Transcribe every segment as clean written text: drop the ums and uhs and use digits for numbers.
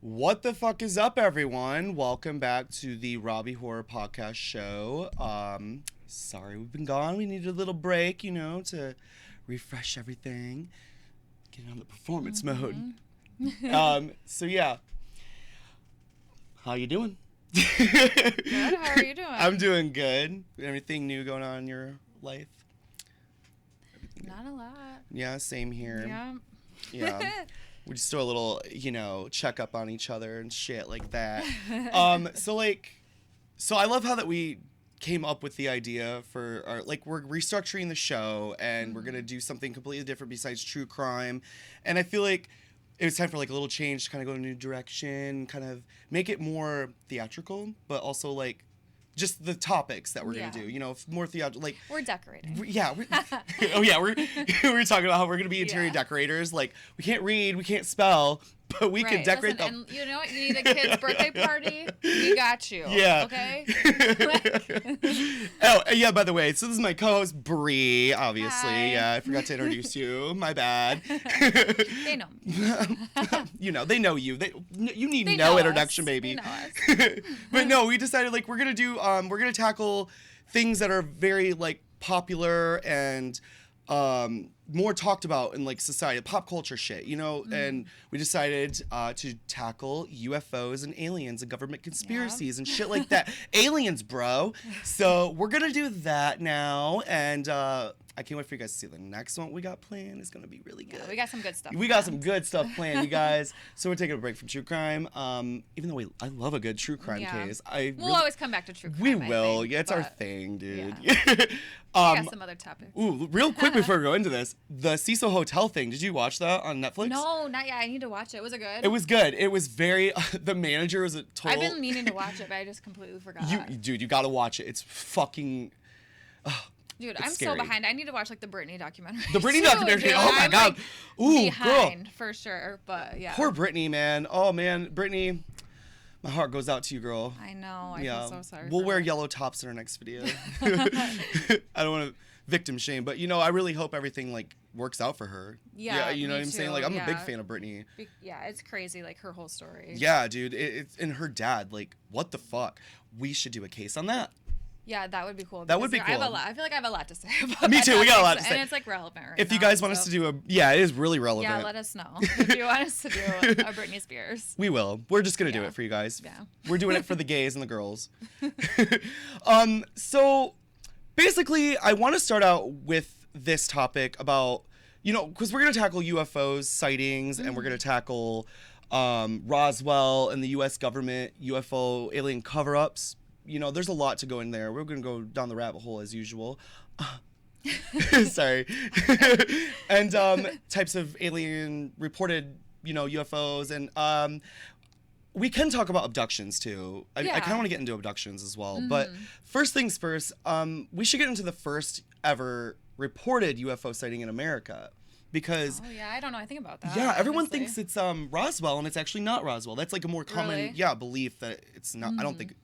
What the fuck is up, everyone? Welcome back to the Roby Horror Podcast Show. Sorry we've been gone. We needed a little break, to refresh everything. Get on the performance mode. So yeah. How you doing? Good. How are you doing? I'm doing good. Anything new going on in your life? Not a lot. Yeah, same here. Yeah. Yeah. We just do a little, check up on each other and shit like that. So I love how that we came up with the idea for we're restructuring the show and we're going to do something completely different besides true crime. And I feel like it was time for a little change to kind of go in a new direction, kind of make it more theatrical, but also just the topics that we're going to do, more theatrical. We're decorating. We're talking about how we're going to be interior decorators. We can't read, we can't spell, but we can decorate them. And you know what? You need a kid's birthday party? We got you. Yeah. Okay? Oh, yeah, by the way, so this is my co-host, Bri, obviously. Hi. Yeah, I forgot to introduce you. My bad. They know me. They know you. You need They no know introduction, us. baby. They know us. But no, we decided, we're going to do, we're going to tackle things that are very, popular and more talked about in society, pop culture shit, and we decided to tackle UFOs and aliens and government conspiracies and shit like that. Aliens, bro. So we're gonna do that now, and I can't wait for you guys to see the next one we got planned. It's gonna be really good. Yeah, we got some good stuff. We got some good stuff planned, you guys. So we're taking a break from true crime. Even though I love a good true crime case. We'll always come back to true crime. We will. I think, it's our thing, dude. Yeah. We got some other topics. Ooh, real quick before we go into this, the Cecil Hotel thing. Did you watch that on Netflix? No, not yet. I need to watch it. Was it good? It was good. It was very. The manager was a total. I've been meaning to watch it, but I just completely forgot. You gotta watch it. It's fucking. Dude, it's I'm scary. so behind. I need to watch the Britney documentary. The Britney too, documentary. Dude. Oh my god. Ooh, behind, girl. for sure. But yeah. Poor Britney, man. Oh man, Britney. My heart goes out to you, girl. I know. I feel so sorry. We'll wear yellow tops in our next video. I don't want to victim shame, but I really hope everything works out for her. Yeah, you know what I'm too. saying? I'm a big fan of Britney. Yeah, it's crazy, her whole story. Yeah, dude. It's and her dad. What the fuck? We should do a case on that. Yeah, that would be cool. That would be cool. I feel like I have a lot to say about Me that too. We got a lot to say. And it's relevant right If now. you guys want us to do it is really relevant. Yeah, let us know if you want us to do a Britney Spears. We will. We're just gonna do it for you guys. Yeah. We're doing it for the gays and the girls. So basically, I want to start out with this topic about because we're gonna tackle UFOs sightings and we're gonna tackle Roswell and the U.S. government UFO alien cover-ups. There's a lot to go in there. We're going to go down the rabbit hole as usual. Sorry. And types of alien reported, UFOs. And we can talk about abductions, too. I kind of want to get into abductions as well. But first things first, we should get into the first ever reported UFO sighting in America. Because I don't know anything about that. Yeah, everyone thinks it's Roswell, and it's actually not Roswell. That's a more common belief that it's not. I don't think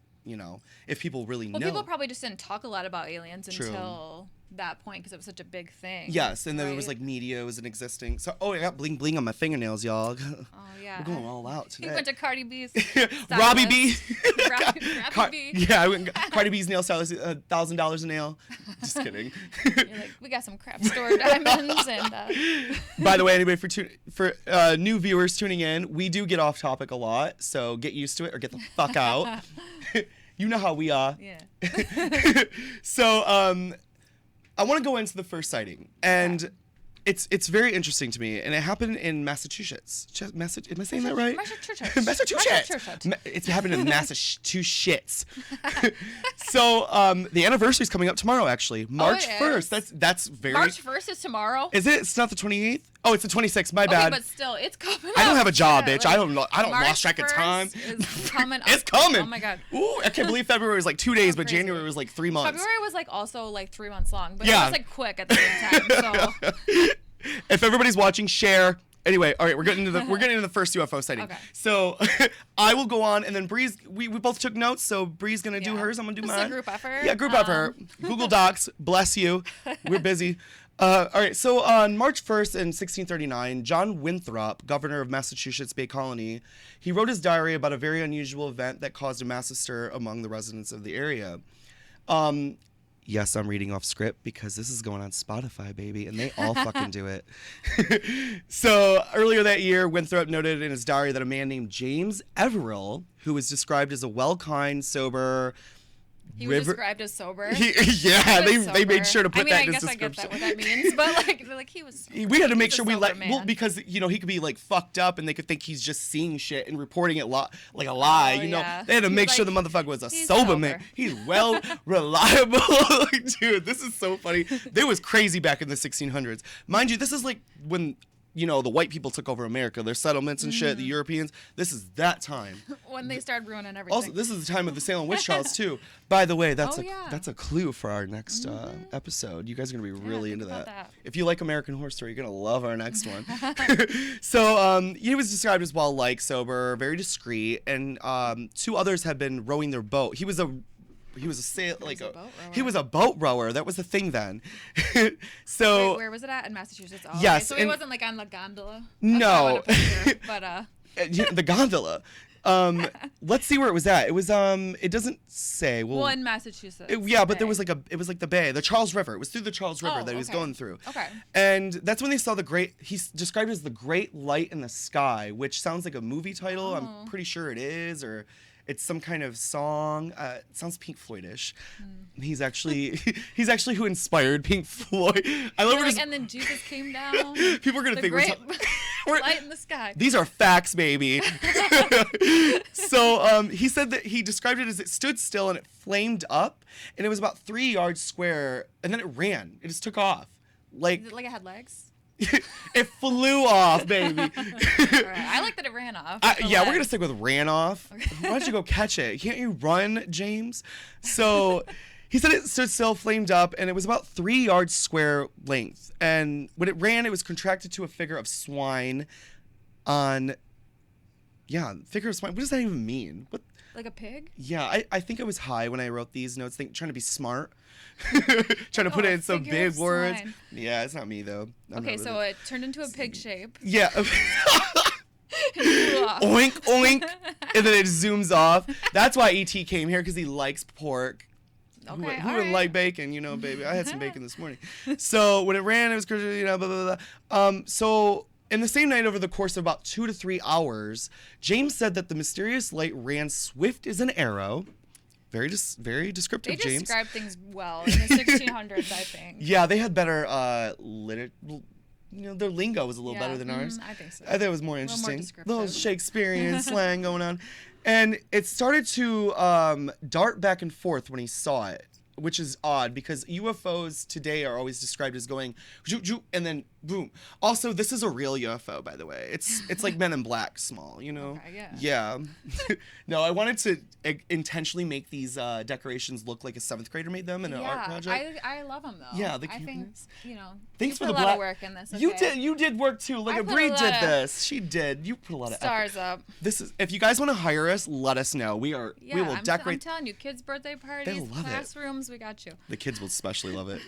if people really know. People probably just didn't talk a lot about aliens until that point because it was such a big thing. Yes, and then it was media wasn't existing. So I got bling bling on my fingernails, y'all. Oh yeah, we're going all out today. You went to Cardi B's. Robbie B. Robbie B. Yeah, I went Cardi B's nail stylist, $1,000 a nail. Just kidding. You're we got some craft store diamonds and. By the way, anybody for new viewers tuning in, we do get off topic a lot, so get used to it or get the fuck out. You know how we are. Yeah. So, I want to go into the first sighting, and it's very interesting to me, and it happened in Massachusetts. Am I saying that right? Massachusetts. It's happened in Massachusetts. So, the anniversary's coming up tomorrow, actually, March 1st. That's very. March 1st is tomorrow. Is it? It's not the 28th. Oh, it's the 26th. My bad. Okay, but still, it's coming. I don't have a job, yeah, bitch. I don't March lost track of time. Is coming It's coming. Oh my god. Ooh, I can't believe February was 2 days, but crazy. January was 3 months. February was also 3 months long, but Yeah. it was quick at the same time. So If everybody's watching, share. Anyway, all right, we're getting into the first UFO sighting. Okay. So I will go on, and then Bree's. We both took notes, so Bree's gonna do hers. I'm gonna do this mine. is a group effort. Yeah, group effort. Google Docs. Bless you. We're busy. All right, so on March 1st in 1639, John Winthrop, governor of Massachusetts Bay Colony, he wrote his diary about a very unusual event that caused a massive stir among the residents of the area. Yes, I'm reading off script because this is going on Spotify, baby, and they all fucking do it. So earlier that year, Winthrop noted in his diary that a man named James Everill, who was described as a well-kind, sober... He was described as sober. They made sure to put that in his description. I guess I get that what that means, but like he was. We had to make sure because he could be like fucked up and they could think he's just seeing shit and reporting it like a lie. They had to make sure the motherfucker was a sober man. He's well reliable. Dude, this is so funny. They was crazy back in the 1600s, mind you. This is like when. The white people took over America, their settlements and shit, the Europeans. This is that time. When they started ruining everything. Also, this is the time of the Salem witch trials, too. By the way, that's a clue for our next episode. You guys are going to be really into that. If you like American Horror Story, you're going to love our next one. So he was described as well-liked, sober, very discreet, and two others had been rowing their boat. He was a boat rower. That was the thing then. So where was it at? In Massachusetts? Oh, yes. Okay. So he wasn't like on the gondola. No. But the gondola. Let's see where it was at. It was it doesn't say. Well, in Massachusetts. But there was it was like the bay, the Charles River. It was through the Charles River that he was going through. Okay. And that's when they saw he's described as the Great Light in the Sky, which sounds like a movie title. I'm pretty sure it is, or it's some kind of song. It sounds Pink Floyd-ish. He's actually who inspired Pink Floyd. I love it. And then Jesus came down. People are gonna think we're light in the sky. These are facts, baby. So he said that he described it as it stood still and it flamed up, and it was about 3 yards square, and then it ran. It just took off. Is it like it had legs? It flew off, baby. All right. I like that it ran off. We're going to stick with ran off. Okay. Why don't you go catch it? Can't you run, James? So he said it stood still, flamed up, and it was about 3 yards square length. And when it ran, it was contracted to a figure of swine figure of swine. What does that even mean? What? Like a pig? Yeah, I think I was high when I wrote these notes, trying to be smart. Trying to put it in some big words. Swine. Yeah, it's not me though. So it turned into a pig shape. Yeah. Oink, oink. And then it zooms off. That's why E.T. came here, because he likes pork. Okay, who wouldn't like bacon, baby? I had some bacon this morning. So when it ran, it was, blah, blah, blah. So in the same night, over the course of about 2 to 3 hours, James said that the mysterious light ran swift as an arrow. Very descriptive, James. They described things well in the 1600s, I think. Yeah, they had better their lingo was a little better than ours. I think so. I think it was more interesting. A little Shakespearean slang going on. And it started to dart back and forth when he saw it, which is odd because UFOs today are always described as going and then boom. Also, this is a real UFO, by the way. It's like Men in Black small, Okay, yeah. No, I wanted to intentionally make these decorations look like a 7th grader made them in an art project. I love them though. Yeah, I think thanks you for put the a lot of work in this. Okay? You did work too. Look at Bri did this. She did. You put a lot of stars effort. up. This is if you guys want to hire us, let us know. We will decorate. I'm telling you, kids' birthday parties, classrooms, we got you. The kids will especially love it.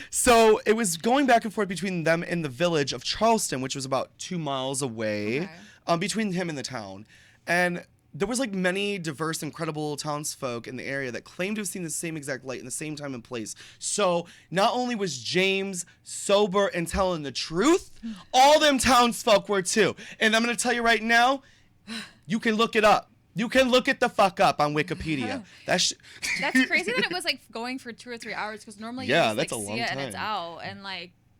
So it was going back and forth between them and the village of Charleston, which was about 2 miles away, between him and the town. And there was many diverse, incredible townsfolk in the area that claimed to have seen the same exact light in the same time and place. So not only was James sober and telling the truth, all them townsfolk were too. And I'm going to tell you right now, you can look it up. You can look it the fuck up on Wikipedia. That's crazy that it was going for 2 or 3 hours, because normally you just that's a long see it time. and it's out, and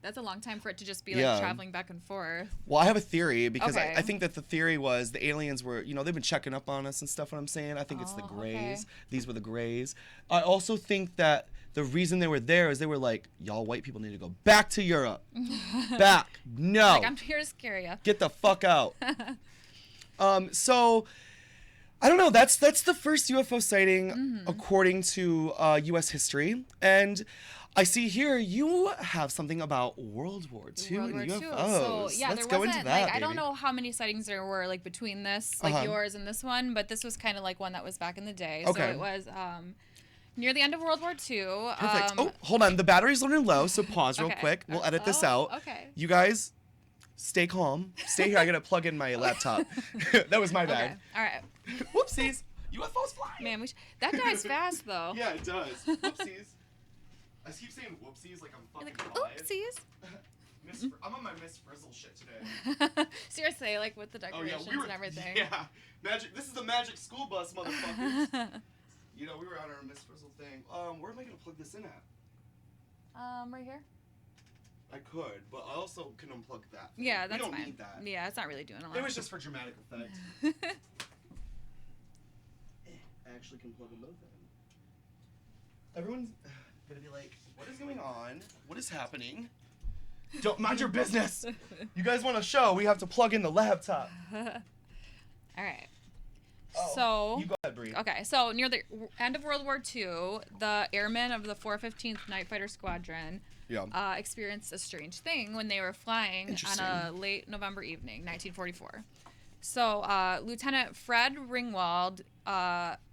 that's a long time for it to just be traveling back and forth. Well, I have a theory because I think that the theory was the aliens were, they've been checking up on us and stuff. What I'm saying, I think it's the Greys. Okay. These were the Greys. I also think that the reason they were there is they were like, y'all white people need to go back to Europe. Back. No. I'm here to scare you. Get the fuck out. So I don't know. That's the first UFO sighting according to U.S. history. And I see here you have something about World War II and UFOs. So Let's go into that, I don't know how many sightings there were between this, yours and this one, but this was kind of one that was back in the day. Okay. So it was Near the end of World War II. Perfect. Oh, hold on. The battery's running low, so pause real Okay. quick. We'll edit this out. Okay. You guys, stay calm. Stay here. I gotta plug in my laptop. That was my bad. Okay. All right. Whoopsies. UFOs fly. Man, that drives fast though. Yeah, it does. Whoopsies. I keep saying whoopsies like I'm You're fucking like, alive. oopsies. I'm on my Miss Frizzle shit today. Seriously, like with the Oh decorations yeah, and everything. Yeah, magic. This is the magic school bus, motherfuckers. You know, we were on our Miss Frizzle thing. Where am I gonna plug this in at? Right here. I could, but I also can unplug that. Yeah, that's we don't fine. need that. Yeah, it's not really doing a lot. It was just for dramatic effect. I actually can plug them both in. Everyone's gonna be like, what is going on? What is happening? Don't mind your business. You guys want a show? We have to plug in the laptop. All right. Oh, So you go ahead, Bri. okay, so near the end of World War II, the airmen of the 415th Night Fighter Squadron Yeah. experienced a strange thing when they were flying on Interesting. a late November evening, 1944. So Lieutenant Fred Ringwald,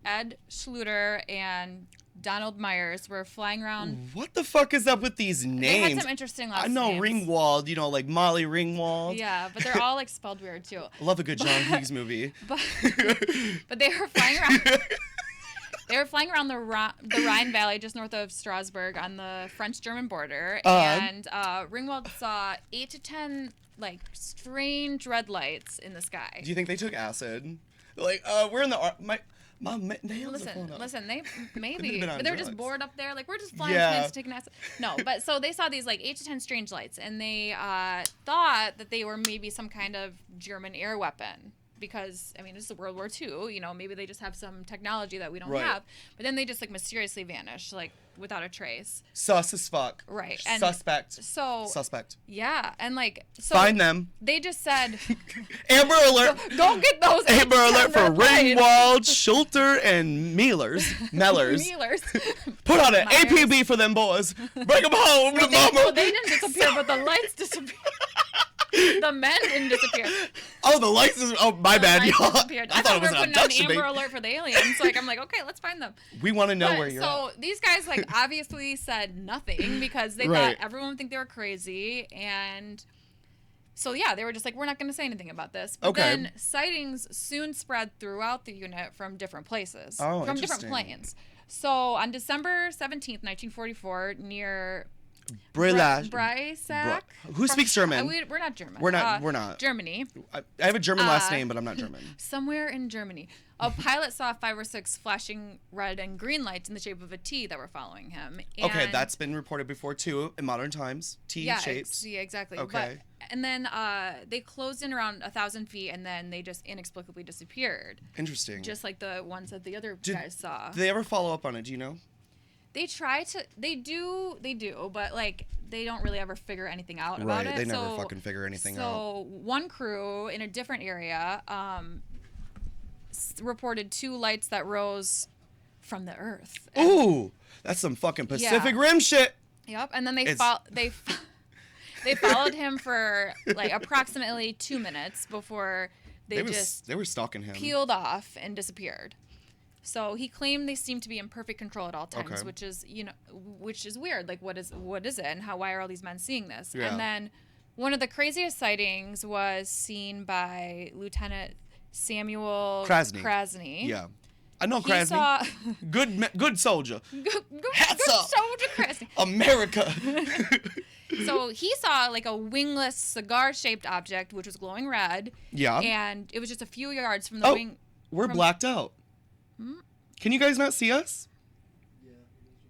Ed Schluter, and Donald Myers were flying around. What the fuck is up with these names? They had some interesting last I know names. Ringwald, you know, like Molly Ringwald. Yeah, but they're all like spelled weird too. I love a good John Hughes movie. But they were flying around. They were flying around the Rhine Valley, just north of Strasbourg, on the French-German border, and Ringwald saw 8 to 10 like strange red lights in the sky. Do you think they took acid? Like, we're in the my nails are falling out. Listen, they maybe, They've been on but they were just drugs. bored up there. Like, we're just flying Yeah. planes, taking acid. No, but so they saw these like 8 to 10 strange lights, and they thought that they were maybe some kind of German air weapon. Because, I mean, this is World War II, you know, maybe they just have some technology that we don't Right. have. But then they just, like, mysteriously vanish, like, without a trace. Sus as fuck. Right. And Suspect. so, Suspect. yeah. And, like, so Find them. they just said, Amber alert. go get those. Amber alert for red lights." Ringwald, Schulter, and Mellers. Mealers. Put on an Myers. APB for them boys. Bring them home to mama. Well, they didn't disappear, but the lights disappeared. The men didn't disappear. Oh, the lights is. Oh, my bad, Lights y'all. disappeared. I thought it was we were an putting on abduction. Amber babe. alert for the aliens. Like, I'm like, okay, let's find them. We want to know But, where you're so at. these guys like obviously said nothing because they Right. thought everyone would think they were crazy, and so yeah, they were just like, we're not going to say anything about this. But Okay. then sightings soon spread throughout the unit from different places, Oh, from different interesting. planes. So on December 17th, 1944, near Brilage. Breisack. Who speaks German? We're not German. We're not. Germany. I have a German last name, but I'm not German. Somewhere in Germany, a pilot saw 5 or 6 flashing red and green lights in the shape of a T that were following him. Okay, And- that's been reported before too in modern times. T shapes. Yeah, exactly. Okay. And then they closed in around 1,000 feet, and then they just inexplicably disappeared, Interesting. just like the ones that the other Did- guys saw. Do they ever follow up on it? Do you know? They try to. They do, but like they don't really ever figure anything out about Right, it. they never So- fucking figure anything out. So one crew in a different area reported 2 lights that rose from the earth. And- Ooh, that's some fucking Pacific Rim shit. Yep, and then they It's- they followed him for like approximately 2 minutes before they just They were stalking him. peeled off and disappeared. So he claimed they seemed to be in perfect control at all times, Okay. which is weird. Like, what is it, and why are all these men seeing this? Yeah. And then one of the craziest sightings was seen by Lieutenant Samuel Krasny. Yeah, I know He Krasny. saw Good soldier. good Hats off. soldier Krasny. America. So he saw like a wingless cigar-shaped object, which was glowing red. Yeah. And it was just a few yards from the Oh, wing. we're from- blacked out. Can you guys not see us? Yeah.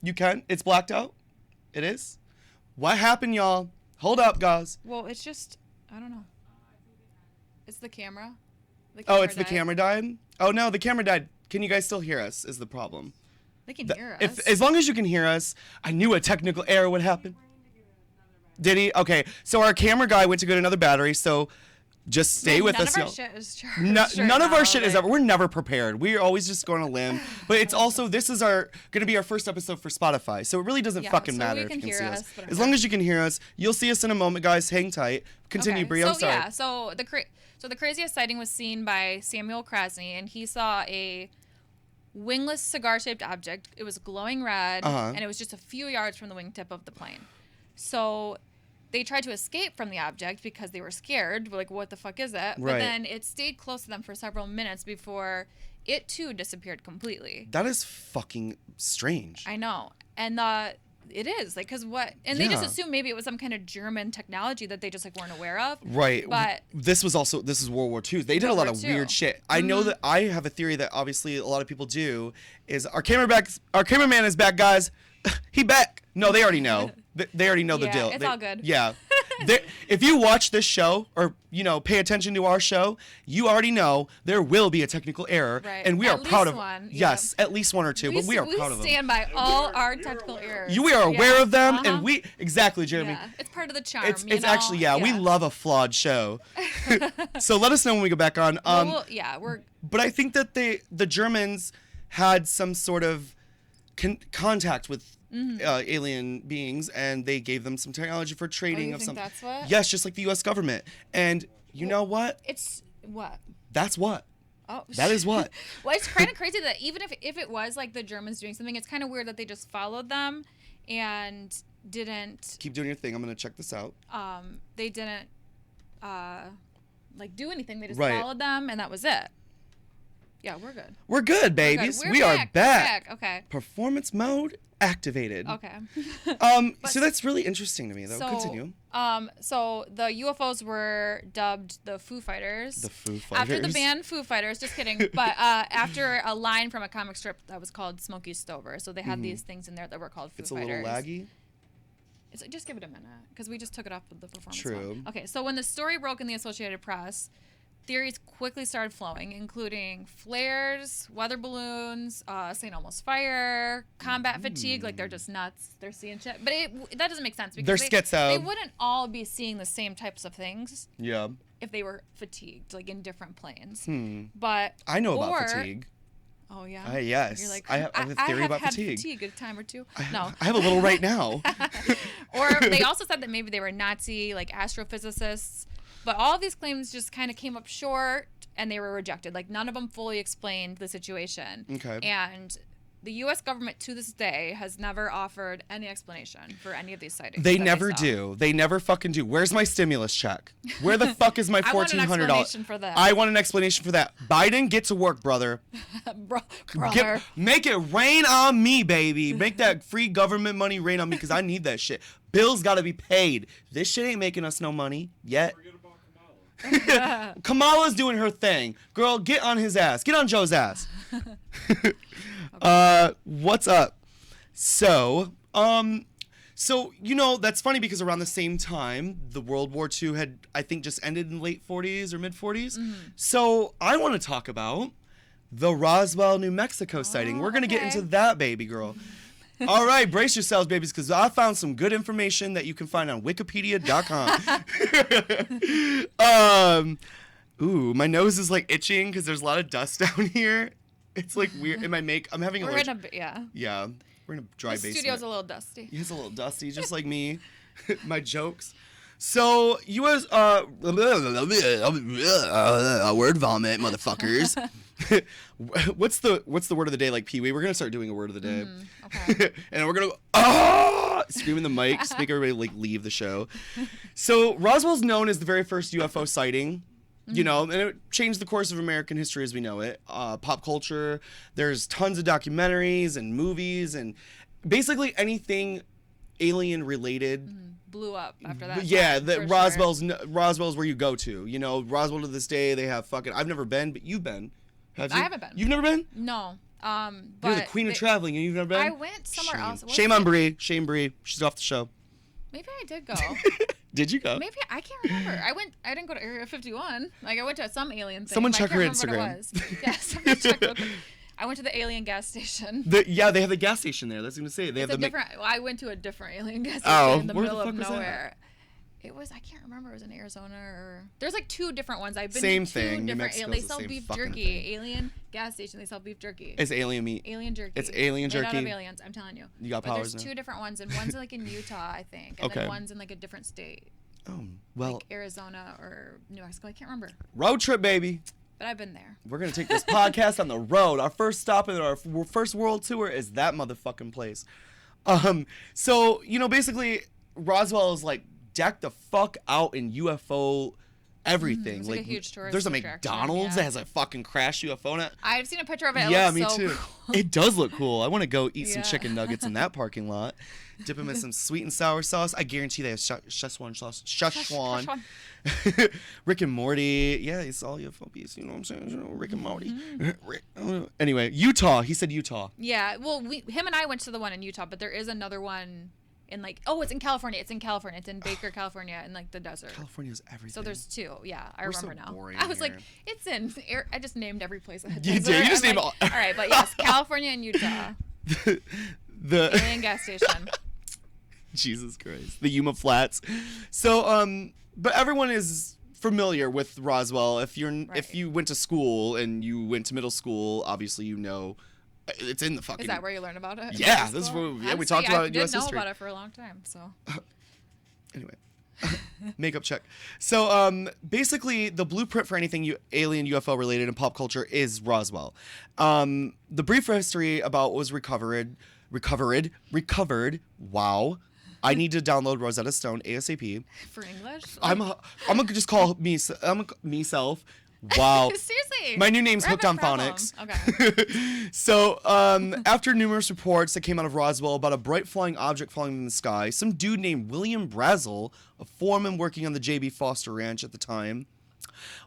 You can? It's blacked out? It is? What happened, y'all? Hold up, guys. Well, it's just, I don't know. It's the camera. Oh, it's the died. camera died? Oh, no, the camera died. Can you guys still hear us is the problem. They can hear us. If as long as you can hear us, I knew a technical error would happen. Did he? Okay, so our camera guy went to get another battery, so just stay with us, None y'all. of our shit is charged. None of right our shit now, is like- ever. We're never prepared. We're always just going to limb. But it's also this is gonna be our first episode for Spotify, so it really doesn't Yeah, fucking so matter you if can you can hear see us, us. whatever. As long as you can hear us, you'll see us in a moment, guys. Hang tight. Continue, Okay, Bri. I'm so, sorry. Yeah, so the craziest sighting was seen by Samuel Krasny, and he saw a wingless cigar-shaped object. It was glowing red, Uh-huh. and it was just a few yards from the wingtip of the plane. So they tried to escape from the object because they were scared. Like, what the fuck is it? But Right. then it stayed close to them for several minutes before it, too, disappeared completely. That is fucking strange. I know. And it is. Like, because what... And they just Yeah. assumed maybe it was some kind of German technology that they just, like, weren't aware of. Right. But... This is World War II. They did a lot of weird shit. I know that I have a theory that obviously a lot of people do is our cameraman is back, guys. He back. No, they already know. They already know the deal. It's all good. Yeah. If you watch this show or, pay attention to our show, you already know there will be a technical error. Right. And we At are proud least of one, Yes, at least one or two, but we are proud of them. We stand by all our technical errors. We are aware of them, Uh-huh. and exactly, Jeremy. Yeah. It's part of the charm. It's actually, we love a flawed show. So let us know when we go back on. We're... But I think that the Germans had some sort of contact with alien beings, and they gave them some technology for trading of some. That's what? Yes, just like the U.S. government. And you know what? It's what? That's what. Oh, that is what. Well, it's kind of crazy that even if it was like the Germans doing something, it's kind of weird that they just followed them and didn't. Keep doing your thing. I'm gonna check this out. They didn't do anything. They just Right. followed them, and that was it. Yeah, we're good. We're good, babies. We're we back. are back. We're back. Okay. Performance mode activated. Okay. So that's really interesting to me, though. So, Continue. So the UFOs were dubbed the Foo Fighters. The Foo Fighters. After the band Foo Fighters, just kidding. But after a line from a comic strip that was called Smokey Stover. So they had these things in there that were called Foo It's a Fighters. little laggy. Just give it a minute, because we just took it off of the performance. True. Mode. Okay, so when the story broke in the Associated Press, theories quickly started flowing, including flares, weather balloons, St. Elmo's fire, combat fatigue. Like, they're just nuts. They're seeing shit. But that doesn't make sense, because They're schizo. they wouldn't all be seeing the same types of things Yeah. if they were fatigued, like in different planes. But I know about fatigue. Oh, yeah? Yes. You're like, I have a theory about had fatigue. fatigue a time or two. No. I have a little right now. Or they also said that maybe they were Nazi, like astrophysicists. But all of these claims just kind of came up short, and they were rejected. Like, none of them fully explained the situation. Okay. And the U.S. government, to this day, has never offered any explanation for any of these sightings. They never do. They never fucking do. Where's my stimulus check? Where the fuck is my $1,400? I want an explanation for that. I want an explanation for that. Biden, get to work, brother. Brother. Make it rain on me, baby. Make that free government money rain on me, because I need that shit. Bills got to be paid. This shit ain't making us no money yet. Kamala's doing her thing. Girl, get on his ass. Get on Joe's ass. What's up? So, that's funny, because around the same time, the World War II had, I think, just ended in late 40s or mid 40s. So I want to talk about the Roswell, New Mexico sighting. We're going to get into that, baby girl. All right, brace yourselves, babies, because I found some good information that you can find on wikipedia.com. My nose is like itching because there's a lot of dust down here. It's like weird. I'm having a Yeah, we're in a dry basement. The studio's a little dusty. It's a little dusty, just like me. My jokes. So, U.S. Word vomit, motherfuckers. What's the word of the day, like Pee-wee? We're gonna start doing a word of the day. Okay. And we're gonna go scream in the mic, make everybody like leave the show. So Roswell's known as the very first UFO sighting. And it changed the course of American history as we know it. Pop culture, there's tons of documentaries and movies, and basically anything alien related blew up after that. Yeah, Roswell's where you go to. Roswell to this day, they have fucking. I've never been, but you've been. Have you? I haven't been. You've never been? No. But you're the queen of traveling, and you've never been. I went somewhere else. Shame on Bri. Shame Bri. She's off the show. Maybe I did go. Did you go? Maybe I can't remember. I didn't go to Area 51. Like, I went to some alien thing. Someone check her Instagram. Yeah, someone check. I went to the alien gas station. They have the gas station there. That's what I was gonna say. They have the different. I went to a different alien gas station in the middle of nowhere. It was, I can't remember, it was in Arizona or... There's like two different ones. I've been same to two thing. different... They sell same beef fucking jerky. thing. Alien gas station, they sell beef jerky. It's alien meat. Alien jerky. It's alien jerky. Made out of aliens, I'm telling you. You got but powers there's now. two different ones, and one's like in Utah, I think. And then one's in like a different state. Oh, well... Like Arizona or New Mexico, I can't remember. Road trip, baby. But I've been there. We're going to take this podcast on the road. Our first stop in our first world tour is that motherfucking place. So, basically, Roswell is, like, decked the fuck out in UFO everything. It's like a huge tourist there's a attraction, McDonald's that has a fucking crashed UFO in it. I've seen a picture of it. It Yeah, looks me so too. cool. It does look cool. I want to go eat some Yeah. chicken nuggets in that parking lot. Dip them in some sweet and sour sauce. I guarantee they have Szechuan sauce. Szechuan. Rick and Morty. Yeah, it's all UFOs. You know what I'm saying? Rick and Morty. Anyway, Utah. He said Utah. Yeah, well, him and I went to the one in Utah, but there is another one in it's in California. It's in California. It's in Baker, California, in like the desert. California's everything. So there's two. Yeah, I We're remember so now. boring I was here. like, it's in. I just named every place. That had You desert. did. You just I'm named like, all right, but yes, California and Utah. the Alien gas station. Jesus Christ. The Yuma Flats. So, but everyone is familiar with Roswell. If you went to school and you went to middle school, obviously you know it's in the fucking. Is that where you learn about it? Yeah, this is where we talked about it in US I did know history. about it for a long time, so. Anyway, makeup check. So basically, the blueprint for anything alien UFO related in pop culture is Roswell. The brief history about what was recovered. Wow. I need to download Rosetta Stone ASAP. For English? I'm gonna just call myself. Wow. Seriously. My new name's we're Hooked on having a Phonics. problem. Okay. So, after numerous reports that came out of Roswell about a bright flying object falling in the sky, some dude named William Brazel, a foreman working on the J.B. Foster Ranch at the time,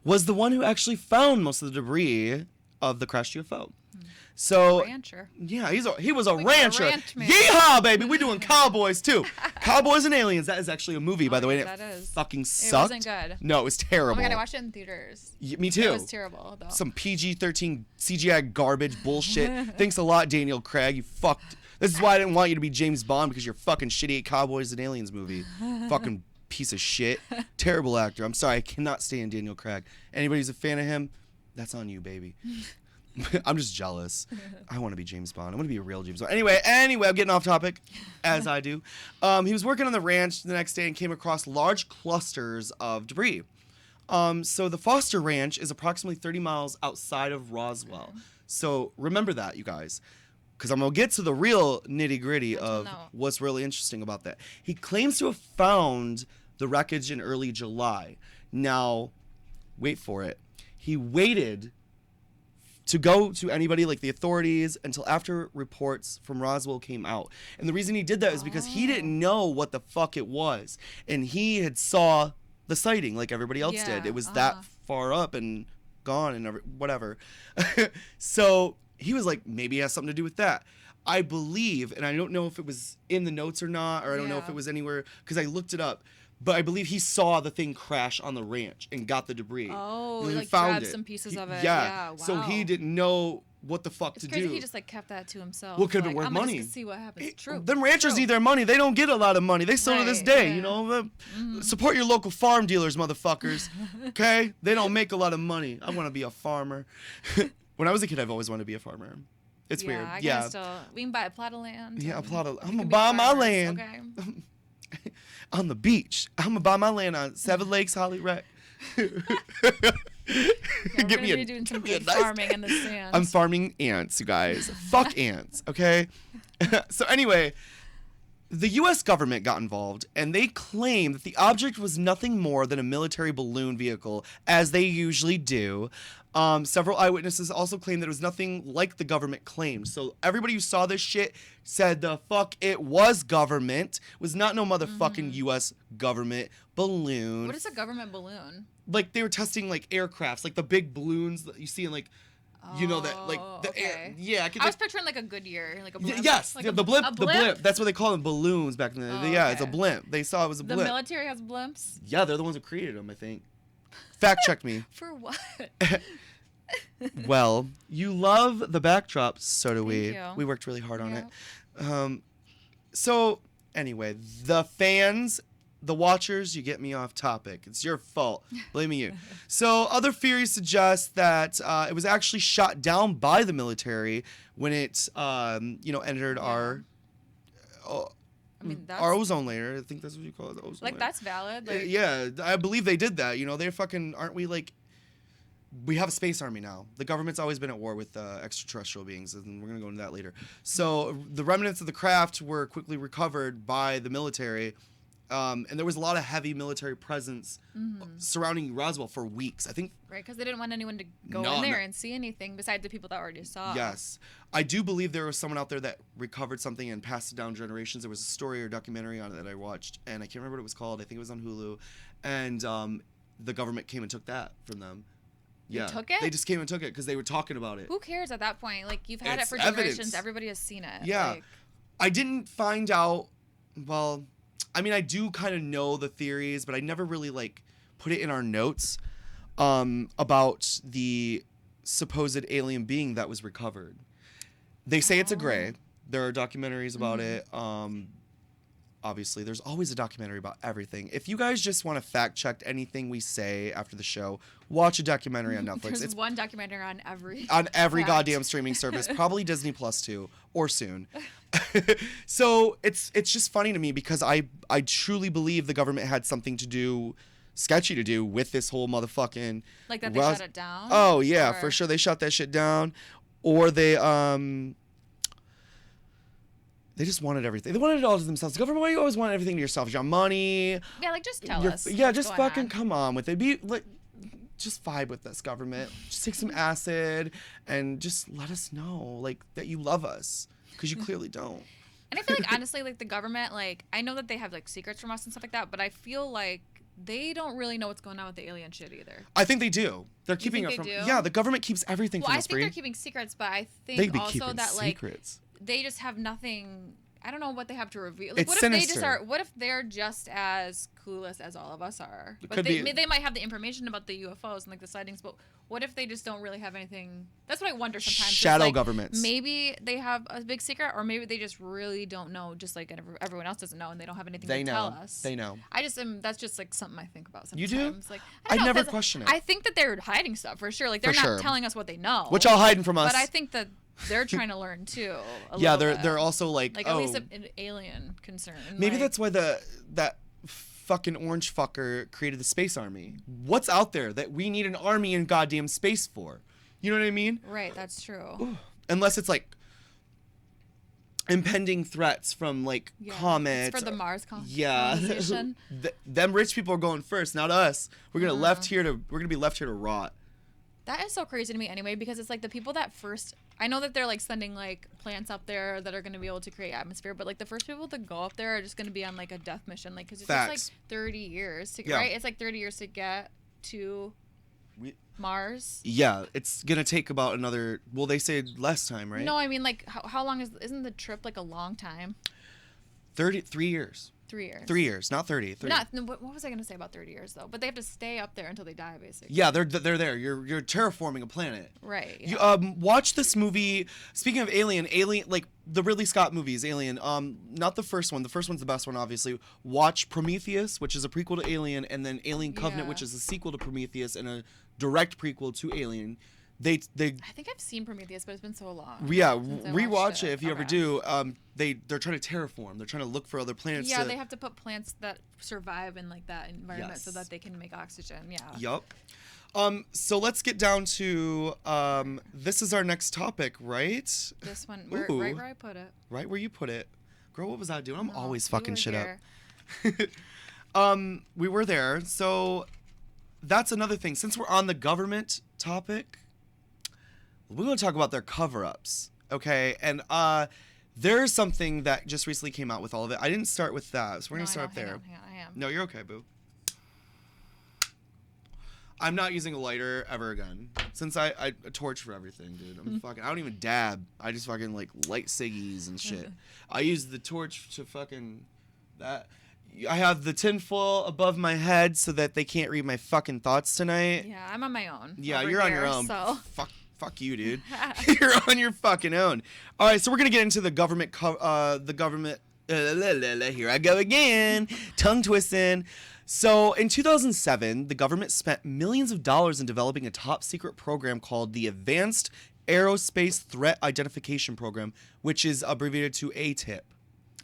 was the one who actually found most of the debris of the crashed UFO. So, Rancher. yeah, he was a We got a rancher. ranch man. Yeehaw, baby! We're doing Cowboys too. Cowboys and Aliens. That is actually a movie, by the way. yeah, And that it is. fucking It sucked. wasn't good. No, it was Oh terrible. my god, I watched it in theaters. Me too. It was terrible, though. Some PG-13 CGI garbage bullshit. Thanks a lot, Daniel Craig. You fucked. This is why I didn't want you to be James Bond, because you're fucking shitty at Cowboys and Aliens movie. Fucking piece of shit. Terrible actor. I'm sorry. I cannot stand Daniel Craig. Anybody who's a fan of him, that's on you, baby. I'm just jealous. I want to be James Bond. I want to be a real James Bond. Anyway, I'm getting off topic, as I do. He was working on the ranch the next day and came across large clusters of debris. So the Foster Ranch is approximately 30 miles outside of Roswell. So remember that, you guys, because I'm going to get to the real nitty-gritty of what's really interesting about that. He claims to have found the wreckage in early July. Now, wait for it. He waited to go to anybody like the authorities until after reports from Roswell came out. And the reason he did that is because he didn't know what the fuck it was. And he had saw the sighting like everybody else did. It was that far up and gone and whatever. So he was like, maybe it has something to do with that. I believe, and I don't know if it was in the notes or not, or I don't know if it was anywhere, because I looked it up. But I believe he saw the thing crash on the ranch and got the debris. Oh, he like found grabbed it. some pieces of it. Yeah. Wow. So he didn't know what the fuck It's to crazy do. he just like kept that to himself. Well, it could have been worth I'm money. Just see what happens. True. Them ranchers True. need their money. They don't get a lot of money. They still to this Right, day, yeah. you know. Support your local farm dealers, motherfuckers. Okay? They don't make a lot of money. I want to be a farmer. When I was a kid, I've always wanted to be a farmer. It's weird. I Yeah. can still. We can buy a plot of land. Yeah, a plot of. I'm we gonna can be buy my farmers, land Okay. on the beach. I'm gonna buy my land on Seven Lakes, Holly Wreck. Yeah, we're Give gonna me be doing some give me a good nice farming in the sand. I'm farming ants, you guys. Fuck ants, okay? So anyway, the U.S. government got involved, and they claimed that the object was nothing more than a military balloon vehicle, as they usually do. Several eyewitnesses also claimed that it was nothing like the government claimed. So everybody who saw this shit said the fuck it was government. It was not no motherfucking U.S. government balloon. What is a government balloon? Like they were testing like aircrafts, like the big balloons that you see in like, you know that like the air. Yeah, I was picturing like a Goodyear, like a blimp. Yes, like the blimp, a the blimp. That's what they call them, balloons back in the day. Yeah, it's a okay. blimp. They saw it was a The blimp. military has blimps. Yeah, they're the ones who created them, I think. Fact check me. For what? Well, you love the backdrop, so do we. Thank you. We worked really hard on it. So anyway, the fans, the watchers, you get me off topic. It's your fault. Blaming you. So other theories suggest that it was actually shot down by the military when it, entered our. I mean, that's Our ozone layer. I think that's what you call it. The ozone like layer. that's valid. Like, Yeah, I believe they did that. You know, they're fucking. Aren't we like? we have a space army now. The government's always been at war with extraterrestrial beings, and we're going to go into that later. So the remnants of the craft were quickly recovered by the military, and there was a lot of heavy military presence surrounding Roswell for weeks. I think. Right, because they didn't want anyone to go in there and see anything besides the people that already saw. Yes. I do believe there was someone out there that recovered something and passed it down generations. There was a story or documentary on it that I watched, and I can't remember what it was called. I think it was on Hulu. And the government came and took that from them. Yeah. They took it? They just came and took it because they were talking about it. Who cares at that point? Like, you've had it for generations. Everybody has seen it. Yeah. Like, I didn't find out, well, I mean, I do kind of know the theories, but I never really, like, put it in our notes about the supposed alien being that was recovered. They say it's a gray. There are documentaries about it. Obviously, there's always a documentary about everything. If you guys just want to fact check anything we say after the show, watch a documentary on Netflix. There's one documentary on every goddamn streaming service, probably Disney Plus too, or soon. So it's just funny to me because I truly believe the government had something to do, sketchy to do with this whole motherfucking. Like that they shut it down. Oh yeah, for sure they shut that shit down, or they just wanted everything. They wanted it all to themselves. The government, why you always want everything to yourself? Your money. Yeah, like just tell us. Yeah, just fucking come on with it. Be like, just vibe with this government. Just take some acid and just let us know, like, that you love us, because you clearly don't. And I feel like honestly, like the government, like I know that they have like secrets from us and stuff like that, but I feel like they don't really know what's going on with the alien shit either. I think they do. They're keeping it from. Yeah, the government keeps everything from us. Well, I think they're keeping secrets, but I think also that like. Secrets. They just have nothing. I don't know what they have to reveal. Like, what if they just are? What if they're just as clueless as all of us are? But they might have the information about the UFOs and like the sightings. But what if they just don't really have anything? That's what I wonder sometimes. Shadow like, governments. Maybe they have a big secret, or maybe they just really don't know, just like everyone else doesn't know, and they don't have anything to tell us. They know. I just am. That's just like something I think about sometimes. You do? Like I never question it. I think that they're hiding stuff for sure. Like they're not telling us what they know. Which y'all hiding from us. But I think that. They're trying to learn too. Yeah, they're also like at least an alien concern. Maybe that's why that fucking orange fucker created the space army. What's out there that we need an army in goddamn space for? You know what I mean? Right, that's true. Ooh. Unless it's like impending threats from like comets. It's for the Mars colonization. Them rich people are going first, not us. We're gonna be left here to rot. That is so crazy to me anyway, because it's like the people that first, I know that they're like sending like plants up there that are going to be able to create atmosphere, but like the first people to go up there are just going to be on like a death mission, like because it takes like 30 years to right? It's like 30 years to get to Mars. Yeah, it's going to take about another, well, they say less time, right? No, I mean like how long isn't the trip like a long time? 3 years. 3 years. 3 years, not 30. What was I going to say about 30 years though? But they have to stay up there until they die, basically. Yeah, they're there. You're terraforming a planet. Right. Yeah. You watch this movie. Speaking of Alien, like the Ridley Scott movies, Alien. Not the first one. The first one's the best one, obviously. Watch Prometheus, which is a prequel to Alien, and then Alien Covenant, which is a sequel to Prometheus and a direct prequel to Alien. I think I've seen Prometheus, but it's been so long. Yeah, rewatch it if you ever do. They're trying to terraform. They're trying to look for other planets. Yeah, they have to put plants that survive in like that environment so that they can make oxygen. Yeah. Yup. So let's get down to this is our next topic, right? This one, right where I put it. Right where you put it, girl. What was I doing? I'm always fucking shit here. up. We were there, so that's another thing. Since we're on the government topic. We're going to talk about their cover-ups, okay? And there's something that just recently came out with all of it. I didn't start with that, so we're going to start up there. Hang on, I am. No, you're okay, boo. I'm not using a lighter ever again. Since I a torch for everything, dude. I don't even dab. I just fucking, like, light ciggies and shit. I use the torch to fucking... I have the tinfoil above my head so that they can't read my fucking thoughts tonight. Yeah, I'm on my own. Yeah, you're on your own. So... Fuck you, dude. You're on your fucking own. All right, so we're gonna get into the government. Here I go again, tongue twisting. So in 2007, the government spent millions of dollars in developing a top secret program called the Advanced Aerospace Threat Identification Program, which is abbreviated to ATIP.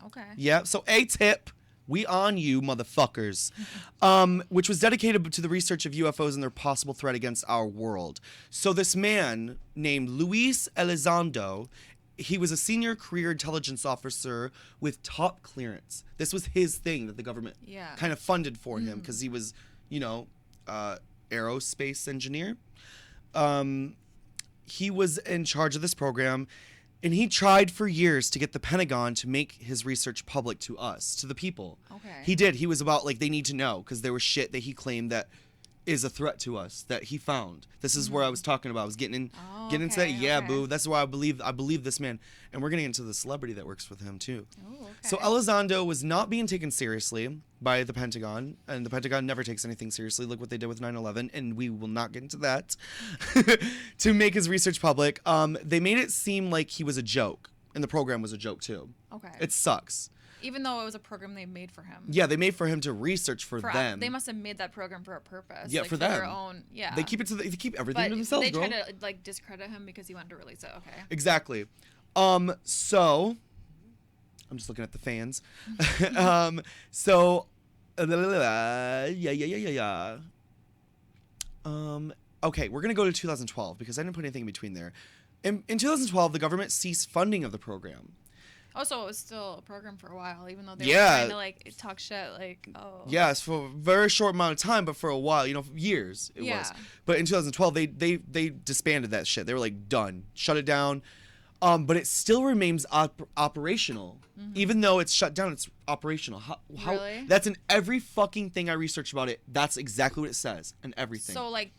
Okay. Yeah. So ATIP We on you, motherfuckers. Which was dedicated to the research of UFOs and their possible threat against our world. So this man named Luis Elizondo, he was a senior career intelligence officer with top clearance. This was his thing that the government kind of funded for him because he was, aerospace engineer. He was in charge of this program. And he tried for years to get the Pentagon to make his research public to us, to the people. Okay. He did. He was about, like, they need to know, because there was shit that he claimed that is a threat to us that he found. This is where I was talking about. I was getting into that. Yeah, boo. That's why I believe this man. And we're getting into the celebrity that works with him too. Oh, okay. So Elizondo was not being taken seriously by the Pentagon, and the Pentagon never takes anything seriously. Look what they did with 9/11, and we will not get into that. To make his research public, they made it seem like he was a joke, and the program was a joke too. Okay. It sucks. Even though it was a program they made for him. Yeah, they made for him to research for them. They must have made that program for a purpose. Yeah, like, for them. Their own. Yeah. They keep everything to themselves, they girl. try to like discredit him because he wanted to release it. Okay. Exactly. So I'm just looking at the fans. Okay, we're gonna go to 2012 because I didn't put anything in between there. In 2012, the government ceased funding of the program. Oh, so it was still a program for a while, even though they were trying to like talk shit, like, oh. Yes, for a very short amount of time, but for a while, years it was. But in 2012, they disbanded that shit. They were like, done, shut it down. But it still remains operational, even though it's shut down. It's operational. How? Really? That's in every fucking thing I researched about it. That's exactly what it says in everything. So like,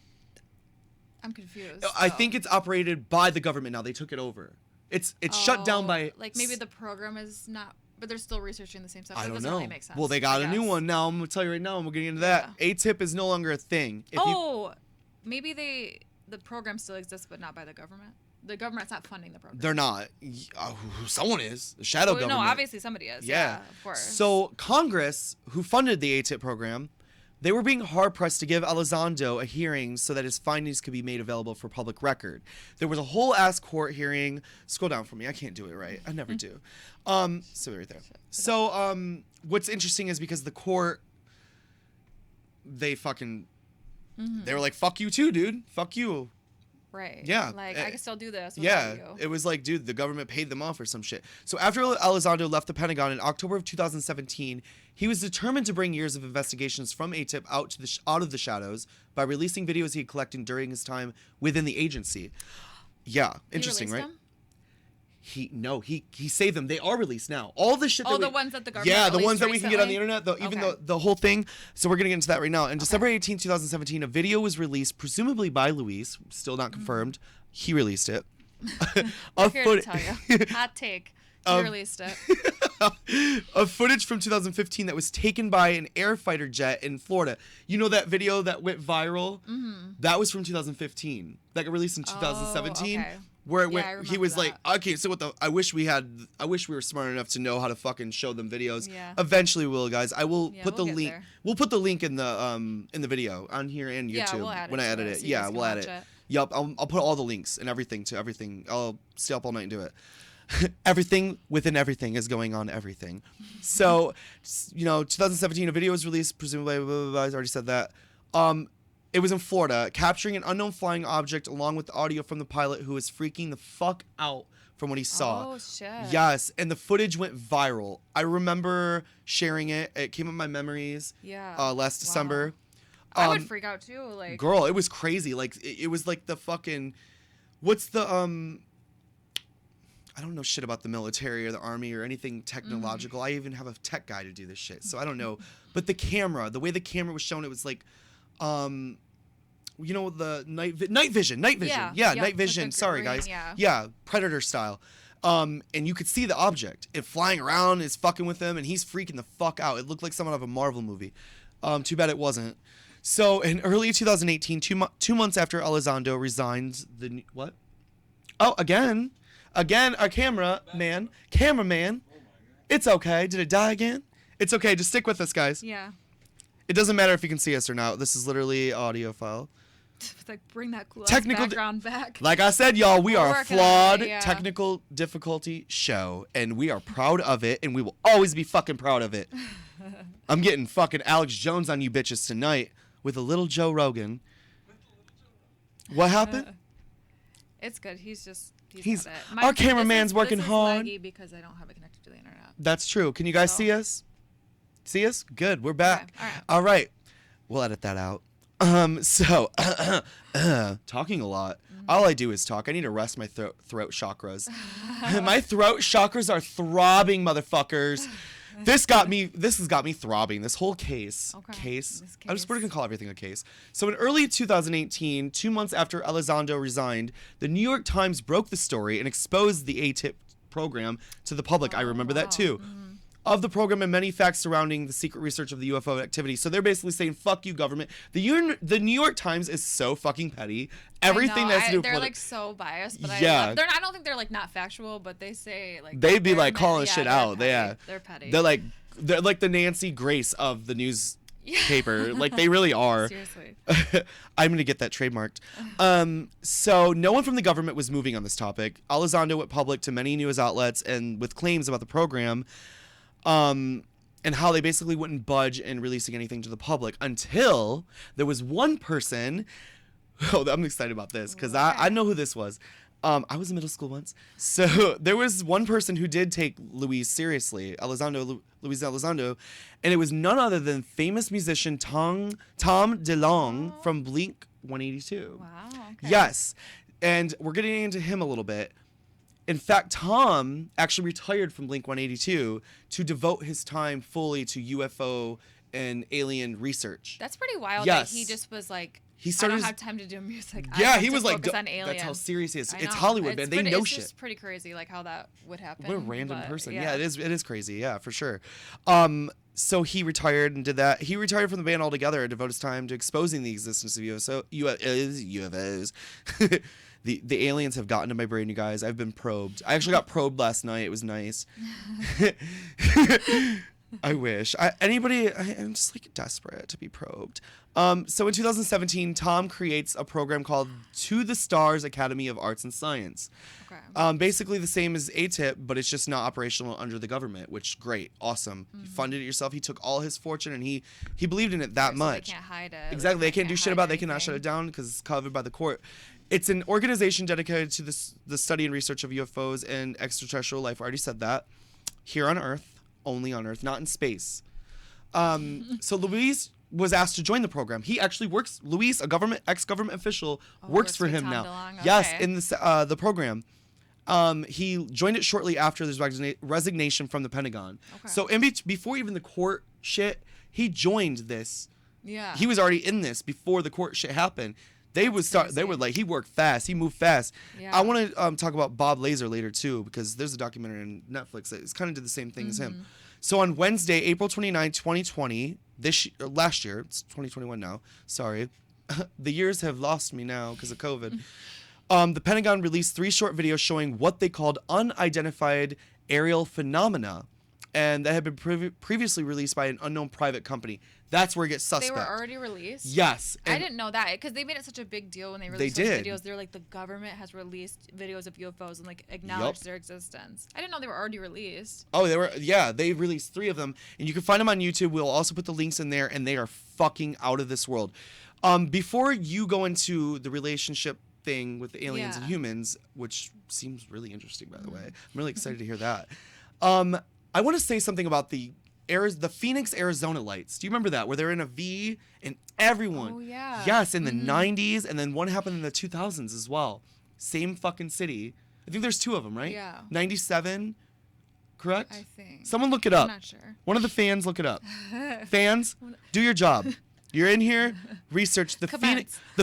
I'm confused. I think it's operated by the government now. They took it over. It's shut down by like maybe the program is not, but they're still researching the same stuff. I don't know. Really make sense, well, they got a new one now. I'm gonna tell you right now. And we're getting into that. ATIP is no longer a thing. Maybe the program still exists, but not by the government. The government's not funding the program. They're not. Someone is. The shadow government. No, obviously somebody is. Yeah, of course. So Congress, who funded the ATIP program, they were being hard-pressed to give Elizondo a hearing so that his findings could be made available for public record. There was a whole-ass court hearing. Scroll down for me. I can't do it right. I never do. So right there. So what's interesting is because the court, they fucking, they were like, fuck you too, dude. Fuck you. Right. Yeah. Like, I can still do this. Yeah. You. It was like, dude, the government paid them off or some shit. So after Elizondo left the Pentagon in October of 2017, he was determined to bring years of investigations from ATIP out of the shadows by releasing videos he had collected during his time within the agency. Yeah. Interesting, right? Them? He saved them. They are released now. All the shit. The ones that the government. Yeah, the ones that we can get on the internet. The whole thing. So we're gonna get into that right now. On December 18, 2017, a video was released, presumably by Luis, still not confirmed. He released it. I'm here to tell you. Hot take. He released it. Of footage from 2015 that was taken by an air fighter jet in Florida. You know that video that went viral? That was from 2015. That got released in 2017. Okay. Where it went, he was like, okay, so I wish we were smart enough to know how to fucking show them videos. Yeah. Eventually we will, guys. I will put the link. We'll put the link in the video on here and YouTube. Yeah, we'll add when I edit it. Yeah, we'll add it. Yup, I'll put all the links and everything to everything. I'll stay up all night and do it. Everything within everything is going on everything. So, 2017, a video was released, presumably, blah, blah, blah, I already said that. It was in Florida, capturing an unknown flying object along with the audio from the pilot who was freaking the fuck out from what he saw. Oh, shit. Yes, and the footage went viral. I remember sharing it. It came in my memories last December. I would freak out too. Like, girl, it was crazy. Like, it was like the fucking... What's the... I don't know shit about the military or the army or anything technological. I even have a tech guy to do this shit, so I don't know. But the way the camera was shown, it was like... the night vision. Yeah, night vision. Sorry, guys. Yeah, Predator style. And you could see the object. It flying around, is fucking with him, and he's freaking the fuck out. It looked like someone out of a Marvel movie. Too bad it wasn't. So in early 2018, 2 months after Elizondo resigned, what? Oh, again, our cameraman. It's okay. Did it die again? It's okay. Just stick with us, guys. Yeah. It doesn't matter if you can see us or not. This is literally audio file. Like, bring that cool background back. Like I said, y'all, we are a flawed technical difficulty show, and we are proud of it, and we will always be fucking proud of it. I'm getting fucking Alex Jones on you bitches tonight with a little Joe Rogan. What happened? It's good. He's got it. Our cameraman's working hard. Laggy because I don't have it connected to the internet. That's true. Can you guys see us? See us? Good. We're back. Okay. All right. We'll edit that out. So talking a lot. All I do is talk. I need to rest my throat chakras. My throat chakras are throbbing, motherfuckers. This has got me throbbing. This whole case. Okay. I'm just going to call everything a case. So in early 2018, 2 months after Elizondo resigned, the New York Times broke the story and exposed the ATIP program to the public. I remember that too. Of the program and many facts surrounding the secret research of the UFO activity. So they're basically saying, fuck you, government. The New York Times is so fucking petty. Everything that's new. They're like so biased, but yeah. I don't think they're like not factual, but they say like they'd be like calling shit out. They're petty. They're like the Nancy Grace of the newspaper. Like they really are. Seriously. I'm gonna get that trademarked. So no one from the government was moving on this topic. Elizondo went public to many news outlets and with claims about the program. And how they basically wouldn't budge in releasing anything to the public until there was one person. Oh, I'm excited about this because I know who this was. I was in middle school once. So there was one person who did take Luis seriously, Luis Elizondo, and it was none other than famous musician Tom DeLonge from Blink 182. Wow. Okay. Yes. And we're getting into him a little bit. In fact, Tom actually retired from Blink 182 to devote his time fully to UFO and alien research. That's pretty wild. Yes. That he just was like, he started. I don't have time to do music. Yeah, he was like, focus on aliens. that's how serious he is. I It's know. Hollywood, man. They know shit. It's just pretty crazy, like how that would happen. What a random person. Yeah, it is crazy. Yeah, for sure. So he retired and did that. He retired from the band altogether and devoted his time to exposing the existence of UFOs. The aliens have gotten to my brain, you guys. I've been probed. I actually got probed last night. It was nice. I wish. I'm just like desperate to be probed. So in 2017, Tom creates a program called To the Stars Academy of Arts and Science. Okay. Basically the same as ATIP, but it's just not operational under the government, which great, awesome. You funded it yourself. He took all his fortune and he believed in it that much. They can't hide it. Exactly. They can't do shit about it. They cannot shut it down because it's covered by the court. It's an organization dedicated to the study and research of UFOs and extraterrestrial life. I already said that. Here on Earth, only on Earth, not in space. So Luis was asked to join the program. He actually works. Luis, a ex-government official, works for him Tom now. DeLonge. Okay. Yes, in the program. He joined it shortly after his resignation from the Pentagon. Okay. So before even the court shit, he joined this. Yeah. He was already in this before the court shit happened. They were like, he worked fast. He moved fast. Yeah. I want to talk about Bob Lazar later too, because there's a documentary on Netflix that kind of did the same thing as him. So on Wednesday, April 29, 2020, last year, it's 2021 now. Sorry. The years have lost me now because of COVID. The Pentagon released 3 short videos showing what they called unidentified aerial phenomena, and that had been previously released by an unknown private company. That's where it gets suspect. They were already released? Yes. I didn't know that because they made it such a big deal when they released those videos. They're like, the government has released videos of UFOs and like acknowledged their existence. I didn't know they were already released. Oh, they released 3 of them, and you can find them on YouTube. We'll also put the links in there, and they are fucking out of this world. Before you go into the relationship thing with the aliens and humans, which seems really interesting, by the way. I'm really excited to hear that. I want to say something about the Phoenix, Arizona lights. Do you remember that? Where they're in a V and everyone. Oh, yeah. Yes, in the 90s, and then one happened in the 2000s as well. Same fucking city. I think there's 2 of them, right? Yeah. 97, correct? I think. Someone look it up. I'm not sure. One of the fans look it up. Fans, do your job. You're in here, research the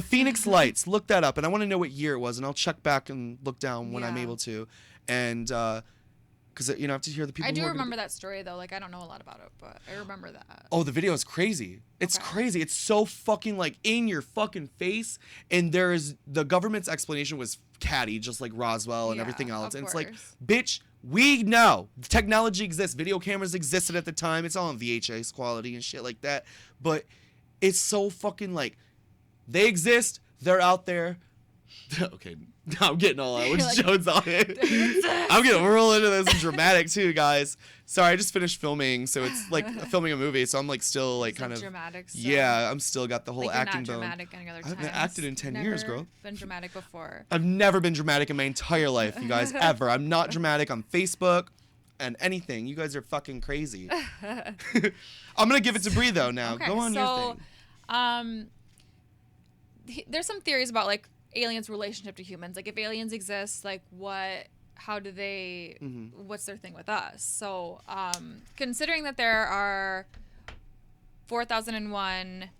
Phoenix lights. Look that up, and I want to know what year it was, and I'll check back and look down when I'm able to. And because I have to hear the people. I do remember that story though. Like I don't know a lot about it, but I remember that. Oh, the video is crazy. It's crazy. It's so fucking like in your fucking face. And the government's explanation was catty, just like Roswell and everything else. And it's like, bitch, we know technology exists. Video cameras existed at the time. It's all in VHS quality and shit like that. But it's so fucking like, they exist. They're out there. Okay, No, I'm getting all Alex Jones on it. I'm getting real into this and dramatic too, guys. Sorry, I just finished filming, so it's like filming a movie, so I'm like still like kind of dramatic stuff. Yeah, I'm still got the whole like acting you're not bone. dramatic any other I haven't times. acted in 10 years, girl. Been dramatic before. I've never been dramatic in my entire life, you guys, ever. I'm not dramatic on Facebook and anything. You guys are fucking crazy. I'm gonna give it to Bri though now. Okay, Go on your thing. There's some theories about like aliens' relationship to humans. Like if aliens exist, like how do they, what's their thing with us? So considering that there are 4,001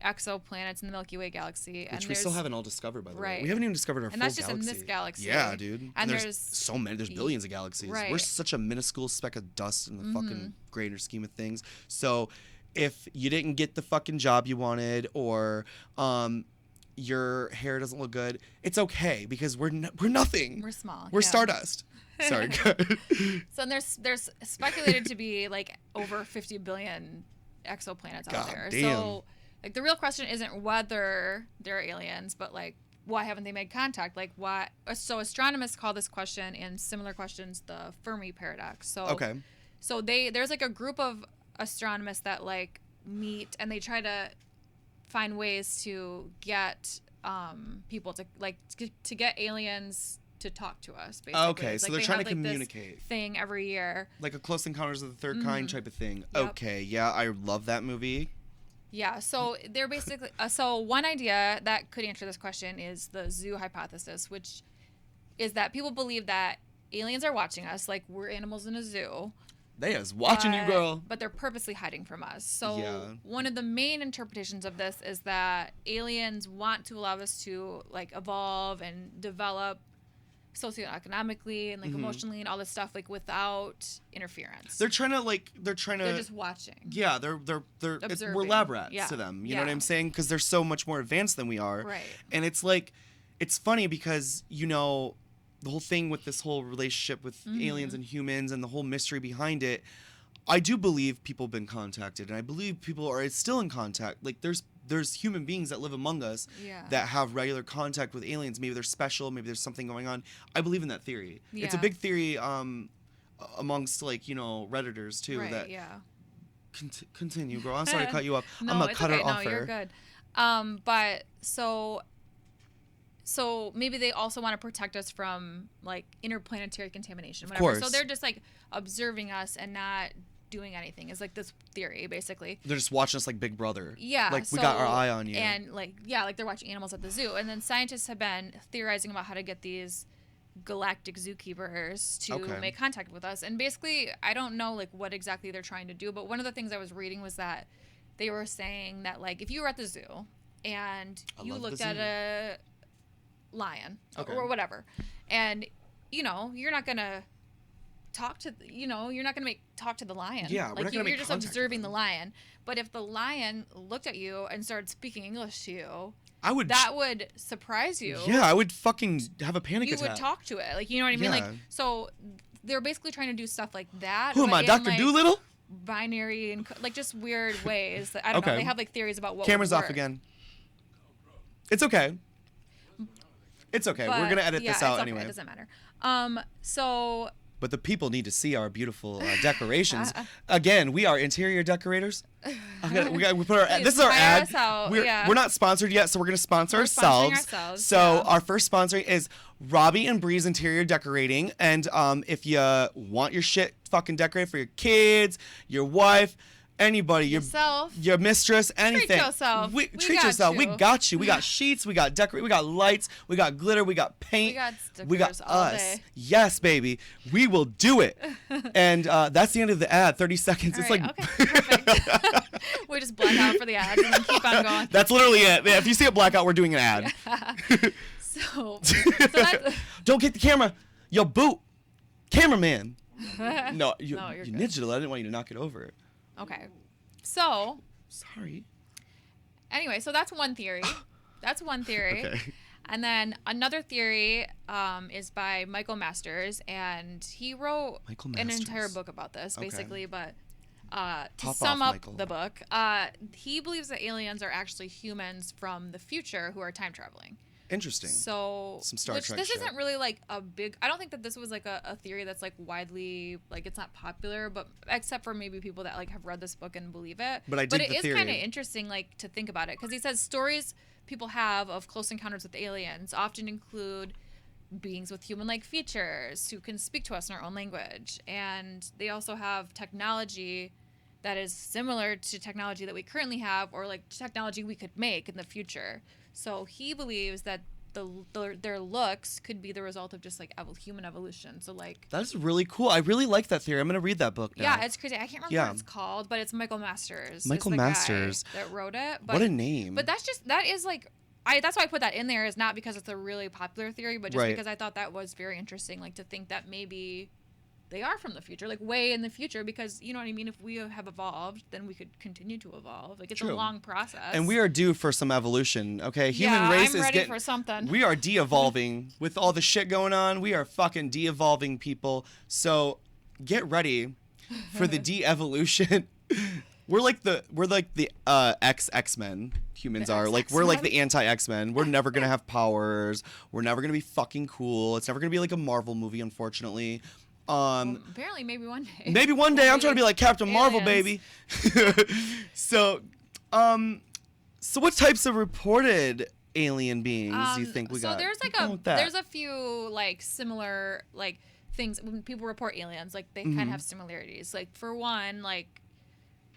exoplanets in the Milky Way galaxy, Which we still haven't all discovered, by the way. Right. We haven't even discovered our full that's just galaxy. in this galaxy. Yeah, dude. And there's so many. There's billions of galaxies. Right. We're such a minuscule speck of dust in the fucking greater scheme of things. So if you didn't get the fucking job you wanted, or your hair doesn't look good, it's okay because we're nothing. We're small. We're stardust. Sorry. So there's speculated to be like over 50 billion exoplanets out there. Damn. So like the real question isn't whether they're aliens, but like why haven't they made contact? Like why? So astronomers call this question and similar questions the Fermi paradox. So So there's like a group of astronomers that like meet and they try to find ways to get people to get aliens to talk to us, basically. Okay, so they're trying to communicate. This thing every year. Like a Close Encounters of the Third Kind type of thing. Yep. Okay, yeah, I love that movie. Yeah, so they're basically so one idea that could answer this question is the zoo hypothesis, which is that people believe that aliens are watching us, like we're animals in a zoo. They is watching you, girl. But they're purposely hiding from us. So one of the main interpretations of this is that aliens want to allow us to like evolve and develop socioeconomically and like emotionally and all this stuff like without interference. They're just watching. Yeah, they're we're lab rats to them. You know what I'm saying? Because they're so much more advanced than we are. Right. And it's like, it's funny because the whole thing with this whole relationship with aliens and humans and the whole mystery behind it, I do believe people have been contacted, and I believe people are still in contact. Like there's human beings that live among us that have regular contact with aliens. Maybe they're special. Maybe there's something going on. I believe in that theory. Yeah. It's a big theory amongst like Redditors too. Right, that yeah. Continue, girl. I'm sorry to cut you off. No, I'm a it's cutter okay. offer. No, you're good. But so maybe they also want to protect us from like interplanetary contamination, whatever. Of course. So they're just like observing us and not doing anything. Is like this theory basically. They're just watching us like Big Brother. Yeah. Like we got our eye on you. And like they're watching animals at the zoo. And then scientists have been theorizing about how to get these galactic zookeepers to make contact with us. And basically, I don't know like what exactly they're trying to do, but one of the things I was reading was that they were saying that like if you were at the zoo and you looked at a lion or whatever, and you're not gonna talk to talk to the lion. Yeah, like you're just observing the lion. But if the lion looked at you and started speaking English to you, that would surprise you. Yeah, I would fucking have a panic attack. You would talk to it, like you know what I mean. Yeah. Like so, they're basically trying to do stuff like that. Who am I, Dr. Doolittle? Binary and like just weird ways. That, I don't know. They have like theories about what. Camera's would off work. again. It's okay. It's okay. We're gonna edit this out anyway. It doesn't matter. So. But the people need to see our beautiful decorations. Again, we are interior decorators. We put our. This is our ad. We're not sponsored yet, so we're gonna sponsor ourselves. So our first sponsor is Roby and Bri's Interior Decorating, and if you want your shit fucking decorated for your kids, your wife, anybody, your mistress, anything. Treat yourself. Treat yourself. We got you. We got sheets. We got we got lights. We got glitter. We got paint. We got stickers. We got all us. Day. Yes, baby. We will do it. And that's the end of the ad. 30 seconds. All it's right, like. Okay, perfect. We just black out for the ads and then keep on going. That's literally it. Yeah, if you see a blackout, we're doing an ad. So that's. Don't get the camera. Yo, boot. Cameraman. No, you good. nudged it. I didn't want you to knock it over. Okay. So. Sorry. Anyway, so that's one theory. Okay. And then another theory is by Michael Masters, and he wrote an entire book about this, basically. But to sum up the book, he believes that aliens are actually humans from the future who are time traveling. Interesting. So, Some Star Trek this shit. isn't really like a big. I don't think that this was like a theory that's like widely like it's not popular, but except for maybe people that like have read this book and believe it. But I dig But it the is theory. kind of interesting like to think about it because he says stories people have of close encounters with aliens often include beings with human-like features who can speak to us in our own language, and they also have technology that is similar to technology that we currently have or like technology we could make in the future. So he believes that their looks could be the result of just like human evolution. So like That's really cool. I really like that theory. I'm gonna read that book now. yeah, it's crazy. I can't remember what it's called, but it's Michael Masters. Michael is the Masters guy that wrote it. But, what a name. But that is like that's why I put that in there, is not because it's a really popular theory, but just because I thought that was very interesting, like to think that maybe they are from the future, like way in the future, because you know what I mean? If we have evolved, then we could continue to evolve. Like it's a long process. And we are due for some evolution, okay? Human race I'm is ready getting for something. We are de-evolving. With all the shit going on, we are fucking de-evolving, people. So get ready for the de-evolution. We're like the X-Men. Humans are like we're like the anti-X-Men. We're never gonna have powers. We're never gonna be fucking cool. It's never gonna be like a Marvel movie, unfortunately. Apparently, maybe one day. Maybe one day. I'm trying to be like Captain Marvel, baby. So what types of reported alien beings do you think we got? So there's a few like similar like things when people report aliens, like they kind of have similarities. Like for one, like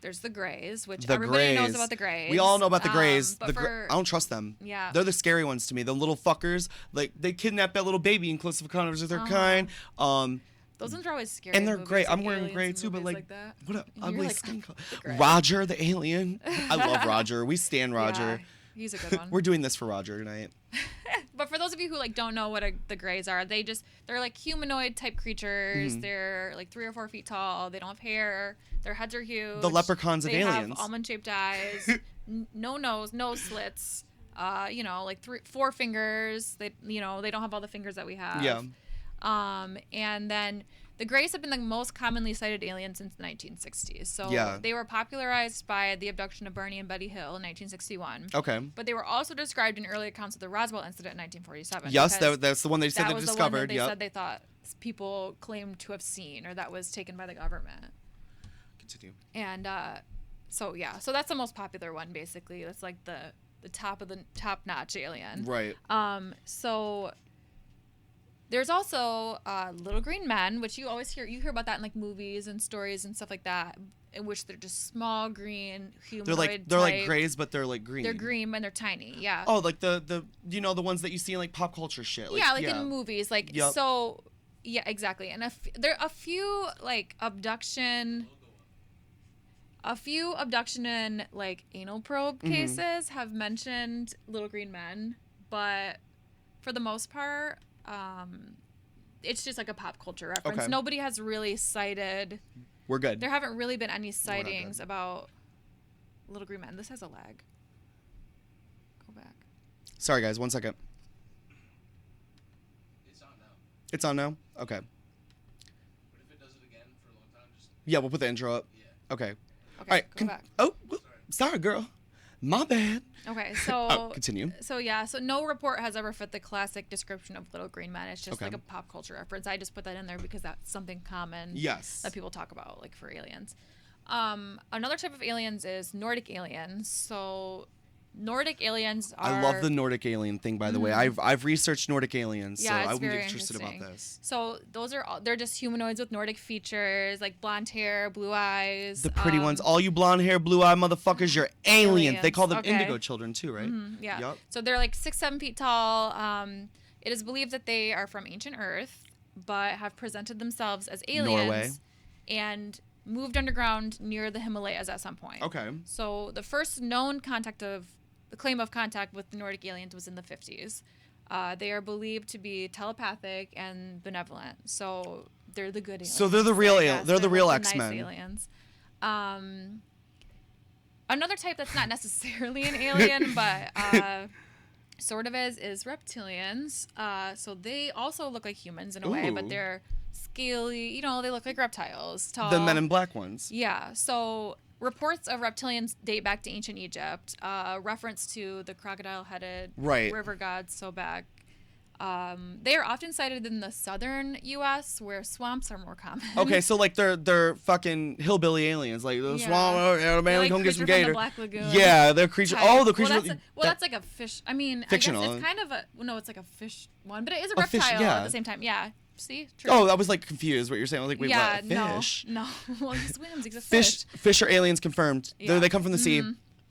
there's the Greys, which everybody knows about the Greys. We all know about the Greys. I don't trust them. Yeah. They're the scary ones to me. The little fuckers. Like, they kidnap that little baby in Close Encounters of their kind. Those ones are always scary. And they're great. Like I'm wearing gray too, but like what an ugly like, skin color. Roger the alien. I love Roger. We stan Roger. Yeah, he's a good one. We're doing this for Roger tonight. But for those of you who like don't know what the Greys are, they're like humanoid type creatures. They're like 3 or 4 feet tall. They don't have hair. Their heads are huge. The leprechauns of aliens. They have almond-shaped eyes. No nose, no slits. Like 4 fingers. They don't have all the fingers that we have. Yeah. And then the Greys have been the most commonly sighted alien since the 1960s. So they were popularized by the abduction of Barney and Betty Hill in 1961. Okay. But they were also described in early accounts of the Roswell incident in 1947. Yes, that's the one they said they discovered. That was the one that they said they thought people claimed to have seen, or that was taken by the government. Continue. And so that's the most popular one, basically. That's like the top of the top-notch alien. Right. So there's also little green men, which you hear about that in like movies and stories and stuff like that, in which they're just small green humanoid. They're like Greys, but they're like green. They're green and they're tiny. Yeah. Oh, like the the ones that you see in like pop culture shit. Like, in movies, like so. Yeah, exactly. And there are a few like abduction and like anal probe cases have mentioned little green men, but for the most part, it's just like a pop culture reference. Okay. Nobody has really cited. We're good. There haven't really been any sightings about little green men. This has a lag. Go back. Sorry, guys. 1 second. It's on now. It's on now? Okay. But if it does it again for a long time, just... Yeah, we'll put the intro up. Yeah. Okay. Okay, All right. go back. Oh, sorry, girl. My bad. Okay, so... continue. So no report has ever fit the classic description of little green men. It's just like a pop culture reference. I just put that in there because that's something common that people talk about, like for aliens. Another type of aliens is Nordic aliens. So Nordic aliens are... I love the Nordic alien thing, by the way. I've researched Nordic aliens, so I'm very interested about this. So they're just humanoids with Nordic features, like blonde hair, blue eyes. The pretty ones. All you blonde hair, blue eye motherfuckers, you're aliens. They call them indigo children too, right? Yeah. Yep. So they're like 6-7 feet tall. It is believed that they are from ancient Earth, but have presented themselves as aliens. Norway. And moved underground near the Himalayas at some point. Okay. So the first known claim of contact with the Nordic aliens was in the 50s. They are believed to be telepathic and benevolent. So they're the good aliens. So they're the real they're the real X-Men. Nice aliens. Another type that's not necessarily an alien, but sort of is reptilians. So they also look like humans in a way, but they're scaly. They look like reptiles. Tall. The Men in Black ones. Yeah. So reports of reptilians date back to ancient Egypt. Reference to the crocodile-headed Right. river gods Sobek. They are often sighted in the southern U.S. where swamps are more common. Okay, so like they're fucking hillbilly aliens, like the Yeah. swamp. Oh, man, They're come get some Creature from the gator. Black Lagoon Yeah, they're creature. type. Oh, the creature. That's like a fish. I mean, Fictional. I guess it's kind of a no. It's like a fish one, but it is a A fish, reptile yeah. at the same time. Yeah. See. True. Oh, I was like confused. What you're saying? I was like, wait, yeah. what? Fish. No. Well, he swims. He's a Fish. Fish are aliens confirmed. Yeah. They come from the sea.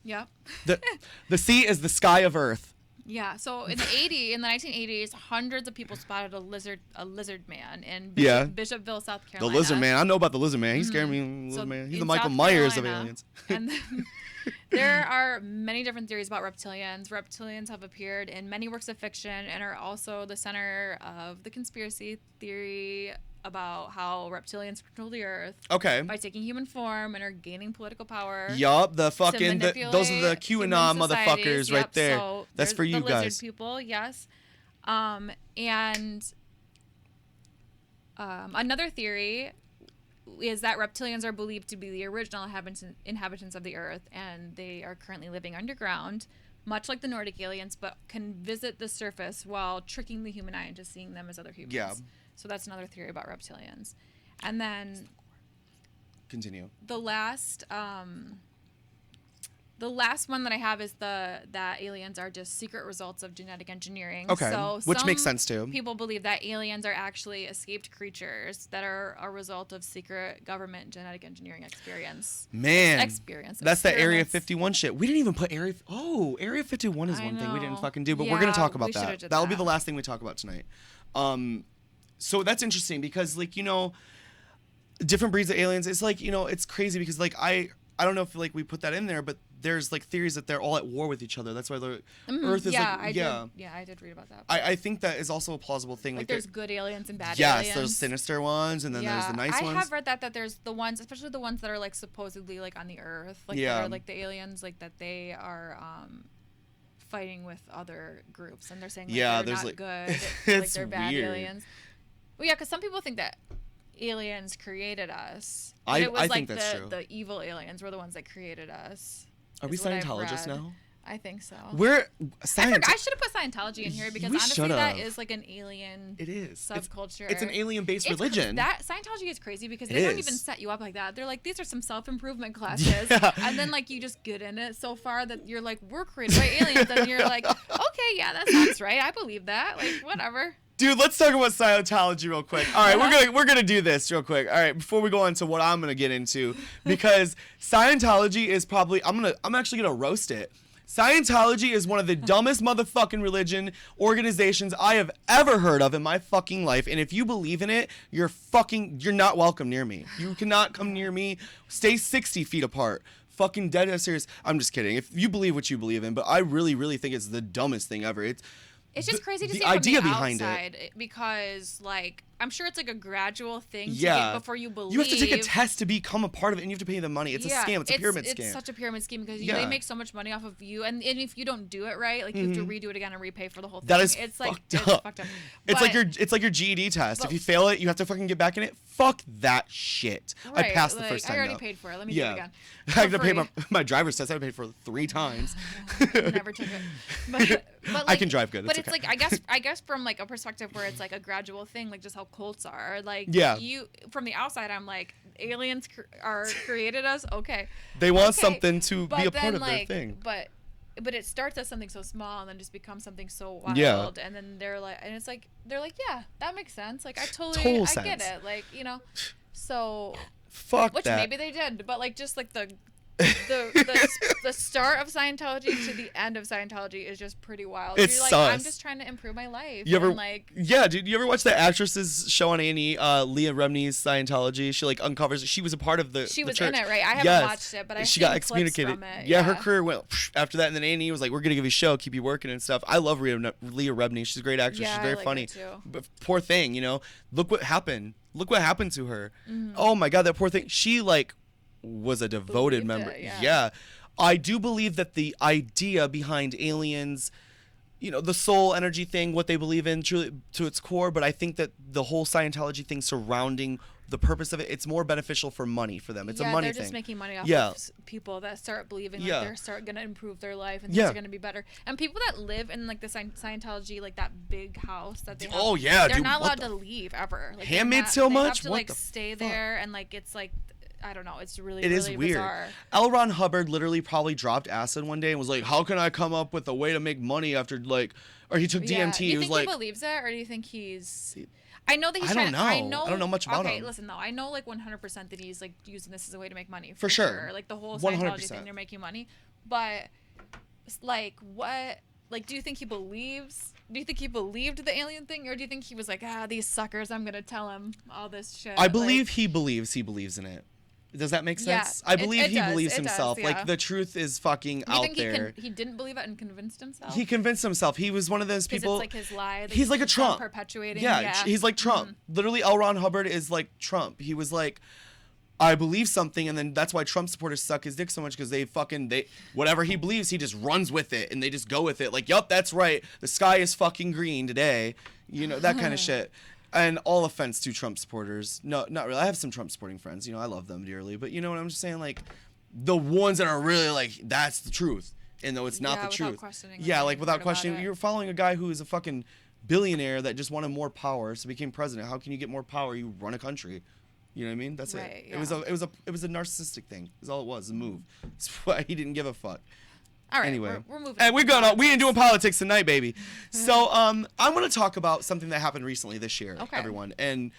Yeah. The sea is the sky of Earth. Yeah. So in the 1980s, hundreds of people spotted a lizard man in Yeah. Bishopville, South The Carolina. lizard man. I know about the lizard man. He scared me. Lizard man. He's in the Michael South Myers of Carolina, aliens. And then there are many different theories about reptilians. Reptilians have appeared in many works of fiction and are also the center of the conspiracy theory about how reptilians control the earth Okay. by taking human form and are gaining political power. Yup, the to fucking those are the manipulate QAnon human societies. motherfuckers right Yep, there. so That's there's for you the lizard guys. people, yes. And another theory is that reptilians are believed to be the original inhabitants of the earth, and they are currently living underground, much like the Nordic aliens, but can visit the surface while tricking the human eye into seeing them as other humans. Yeah. So that's another theory about reptilians. And then Continue. the last one that I have is that aliens are just secret results of genetic engineering. Okay, So which makes some sense too. People believe that aliens are actually escaped creatures that are a result of secret government genetic engineering experience. Man, that's the Area Experiments. 51 shit. We didn't even put Area 51 is I one thing we didn't know. fucking do, but we're Yeah, gonna talk about we should've that. did That'll be that. the last thing we talk about tonight. So that's interesting because like different breeds of aliens. It's like it's crazy because like I don't know if like we put that in there, but there's like theories that they're all at war with each other. That's why the Earth is I did read about that. I think that is also a plausible thing. like there's good aliens and bad yes, aliens. there's sinister ones, and then there's the nice ones. I have read that there's the ones, especially the ones that are like supposedly like on the Earth, like Yeah. that are like the aliens, like that they are fighting with other groups, and they're saying like, Yeah, they're there's, not like- good, like it's they're bad weird. aliens. Well, yeah, because some people think that aliens created us. I It was like think that's true. the evil aliens were the ones that created us. Are we is what I've Scientologists read. now? I think so. We're I Scientologists. should have put Scientology in here because We honestly, that should've. is like an alien It is. subculture. It's an alien-based It's religion. That Scientology is crazy because It they don't is. even set you up like that. They're like, these are some self-improvement classes, Yeah. and then like you just get in it so far that you're like, we're created by aliens, and you're like, okay, yeah, that sounds right. I believe that. Like, whatever. Dude, let's talk about Scientology real quick. All right, we're gonna do this real quick. All right, before we go on to what I'm gonna get into, because Scientology is probably I'm actually gonna roast it. Scientology is one of the dumbest motherfucking religion organizations I have ever heard of in my fucking life. And if you believe in it, you're not welcome near me. You cannot come near me. Stay 60 feet apart. Fucking dead ass serious. I'm just kidding. If you believe what you believe in, but I really, really think it's the dumbest thing ever. It's just crazy to the see it from idea the behind it. outside because, like, I'm sure it's like a gradual thing to Yeah. get before you believe. You have to take a test to become a part of it, and you have to pay the money. It's a scam. It's a pyramid scam. It's such a pyramid scheme because Yeah. they make so much money off of you, and if you don't do it right, like you have to redo it again and repay for the whole thing. That is it's like fucked it's up. fucked up. It's like But- your GED test. If but- you fail it, you have to fucking get back in it. Fuck that shit. I Right, passed the like, first time. I already though. paid for it. Let me Yeah. do it again. I had to For pay free. my driver's test. I paid for it 3 times. Never took it. But I like, can drive good. But It's it's okay. like I guess from like a perspective where it's like a gradual thing, like just how cults are. Like Yeah. you from the outside, I'm like aliens are created us. Okay. They want Okay, something to but be a then, part of like, their thing. But it starts as something so small and then just becomes something so wild. Yeah. And then they're like, yeah, that makes sense. Like I Total I get sense. it. Like so. Fuck Which that. maybe they did, but like just like the start of Scientology to the end of Scientology is just pretty wild. It's You're like, sus. I'm just trying to improve my life. You ever, and like yeah, dude. You ever watch the actress's show on A&E, Leah Remini's Scientology? She like uncovers. She was a part of the. she the was church. in it, right? I haven't Yes. watched it, but I she got excommunicated. From it. Yeah, her career went after that, and then A&E was like, "We're gonna give you a show, keep you working and stuff." I love Leah Remini. She's a great actress. Yeah, She's I very like funny. her too. But poor thing, Look what happened. Look what happened to her. Mm-hmm. Oh my God, that poor thing. She like was a devoted Believed member. it, yeah. Yeah, I do believe that the idea behind aliens. The soul energy thing, what they believe in truly to its core, but I think that the whole Scientology thing surrounding the purpose of it. It's more beneficial for money for them. It's a money they're thing. just making money off Yeah. of people that start believing Yeah. like they're going to improve their life and Yeah. things are going to be better. And people that live in like the Scientology, like that big house that they have, Oh, yeah, they're dude, not what allowed to leave ever. Like, Handmaid's Tale much? They have to What like the stay fuck? there, and like it's like, I don't know, it's really, It is really weird. bizarre. L. Ron Hubbard literally probably dropped acid one day and was like, "How can I come up with a way to make money after like?" Or he took DMT. Do you He was think like, he believes it, or do you think he's? I know that he's I don't trying. know. I don't know much about okay, him. listen though, I know like 100% that he's like using this as a way to make money. For sure. Like the whole 100%. Scientology thing, they're making money. But like what? Like, do you think he believes? Do you think he believed the alien thing, or do you think he was like, these suckers, I'm gonna tell him all this shit? I believe he believes in it. Does that make sense? Yeah, I believe it he does, believes it does, himself. yeah. Like the truth is fucking You out think there. he didn't believe it and convinced himself? He convinced himself. He was one of those Because people. it's like his lie. That He's like a keeps on Trump. perpetuating. Yeah, he's like Trump. Literally, L. Ron Hubbard is like Trump. He was like, I believe something, and then that's why Trump supporters suck his dick so much, because they whatever he believes, he just runs with it, and they just go with it. Like, yup, that's right. The sky is fucking green today. You know, that kind of shit. And all offense to Trump supporters. No, not really. I have some Trump supporting friends. You know, I love them dearly. But you know what I'm just saying? Like, the ones that are really like, that's the truth. And though it's not the truth. Questioning Yeah, like without about questioning. it. You're following a guy who is a fucking billionaire that just wanted more power, so became president. How can you get more power? You run a country. You know what I mean? That's Right, it. It was a narcissistic thing. That's all it was. A move. That's why he didn't give a fuck. All right, Anyway, we're moving. and we ain't doing politics tonight, baby. So I'm gonna talk about something that happened recently this year, Okay. everyone. And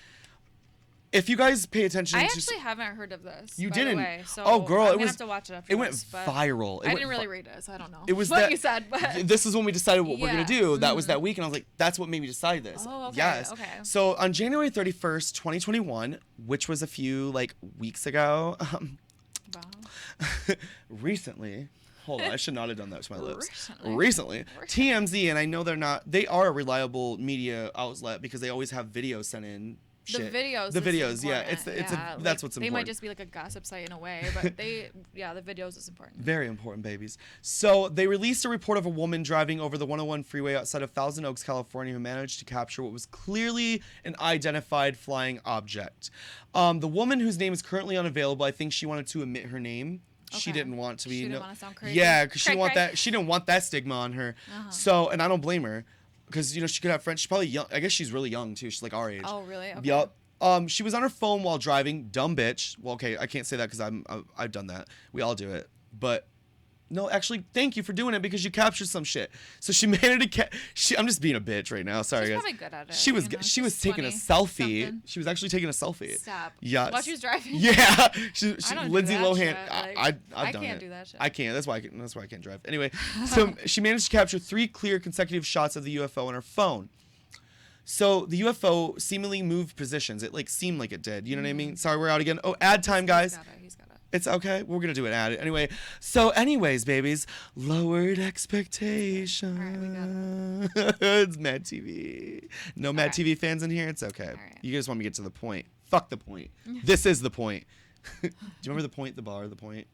if you guys pay attention, I to actually haven't heard of this. You by didn't? The way, so Oh, girl, I'm it gonna was- have to watch it after it went this, but viral. I didn't really read it, so I don't know. It was what that you said, but this is when we decided what we're gonna Yeah. do. That was that week, and I was like, that's what made me decide this. Oh, okay, Yes. okay. So on January 31st, 2021, which was a few like weeks ago, wow. recently. Hold on, I should not have done that to my lips. Recently. TMZ, and I know they are a reliable media outlet because they always have videos sent in. Shit. The videos. The is videos, yeah. important. That's what's important. They might just be like a gossip site in a way, but the videos is important. Very important, babies. So they released a report of a woman driving over the 101 freeway outside of Thousand Oaks, California, who managed to capture what was clearly an identified flying object. The woman, whose name is currently unavailable, I think she wanted to omit her name. She Okay. didn't want to be. She didn't want to sound crazy. Yeah, because she didn't want Cray-cray. that. She didn't want that stigma on her. So, and I don't blame her, because she could have friends. She's probably young. I guess she's really young too. She's like our age. Oh, really? Okay. Yup. She was on her phone while driving. Dumb bitch. Well, okay, I can't say that because I've done that. We all do it. But no, actually, thank you for doing it, because you captured some shit. So she managed to I'm just being a bitch right now. Sorry, She's guys. probably good at it. She was you know? she was She's taking a 20 selfie. something. She was actually taking a selfie. Stop. Yeah. While she was driving. Yeah. She I don't do Lindsay that Lohan. shit, like, I've I done can't it. do that shit. I can't. That's why I can't drive. Anyway, so she managed to capture 3 clear consecutive shots of the UFO on her phone. So the UFO seemingly moved positions. It seemed like it did. You know what I mean? Sorry, we're out again. Oh, ad time, guys. He's got it. It's okay. We're gonna do an ad anyway. So, anyways, babies, lowered expectations. It's Mad TV. No Mad TV fans in here. It's okay. right. You just want me to get to the point. Fuck the point. This is the point. Do you remember the point? The bar. The point.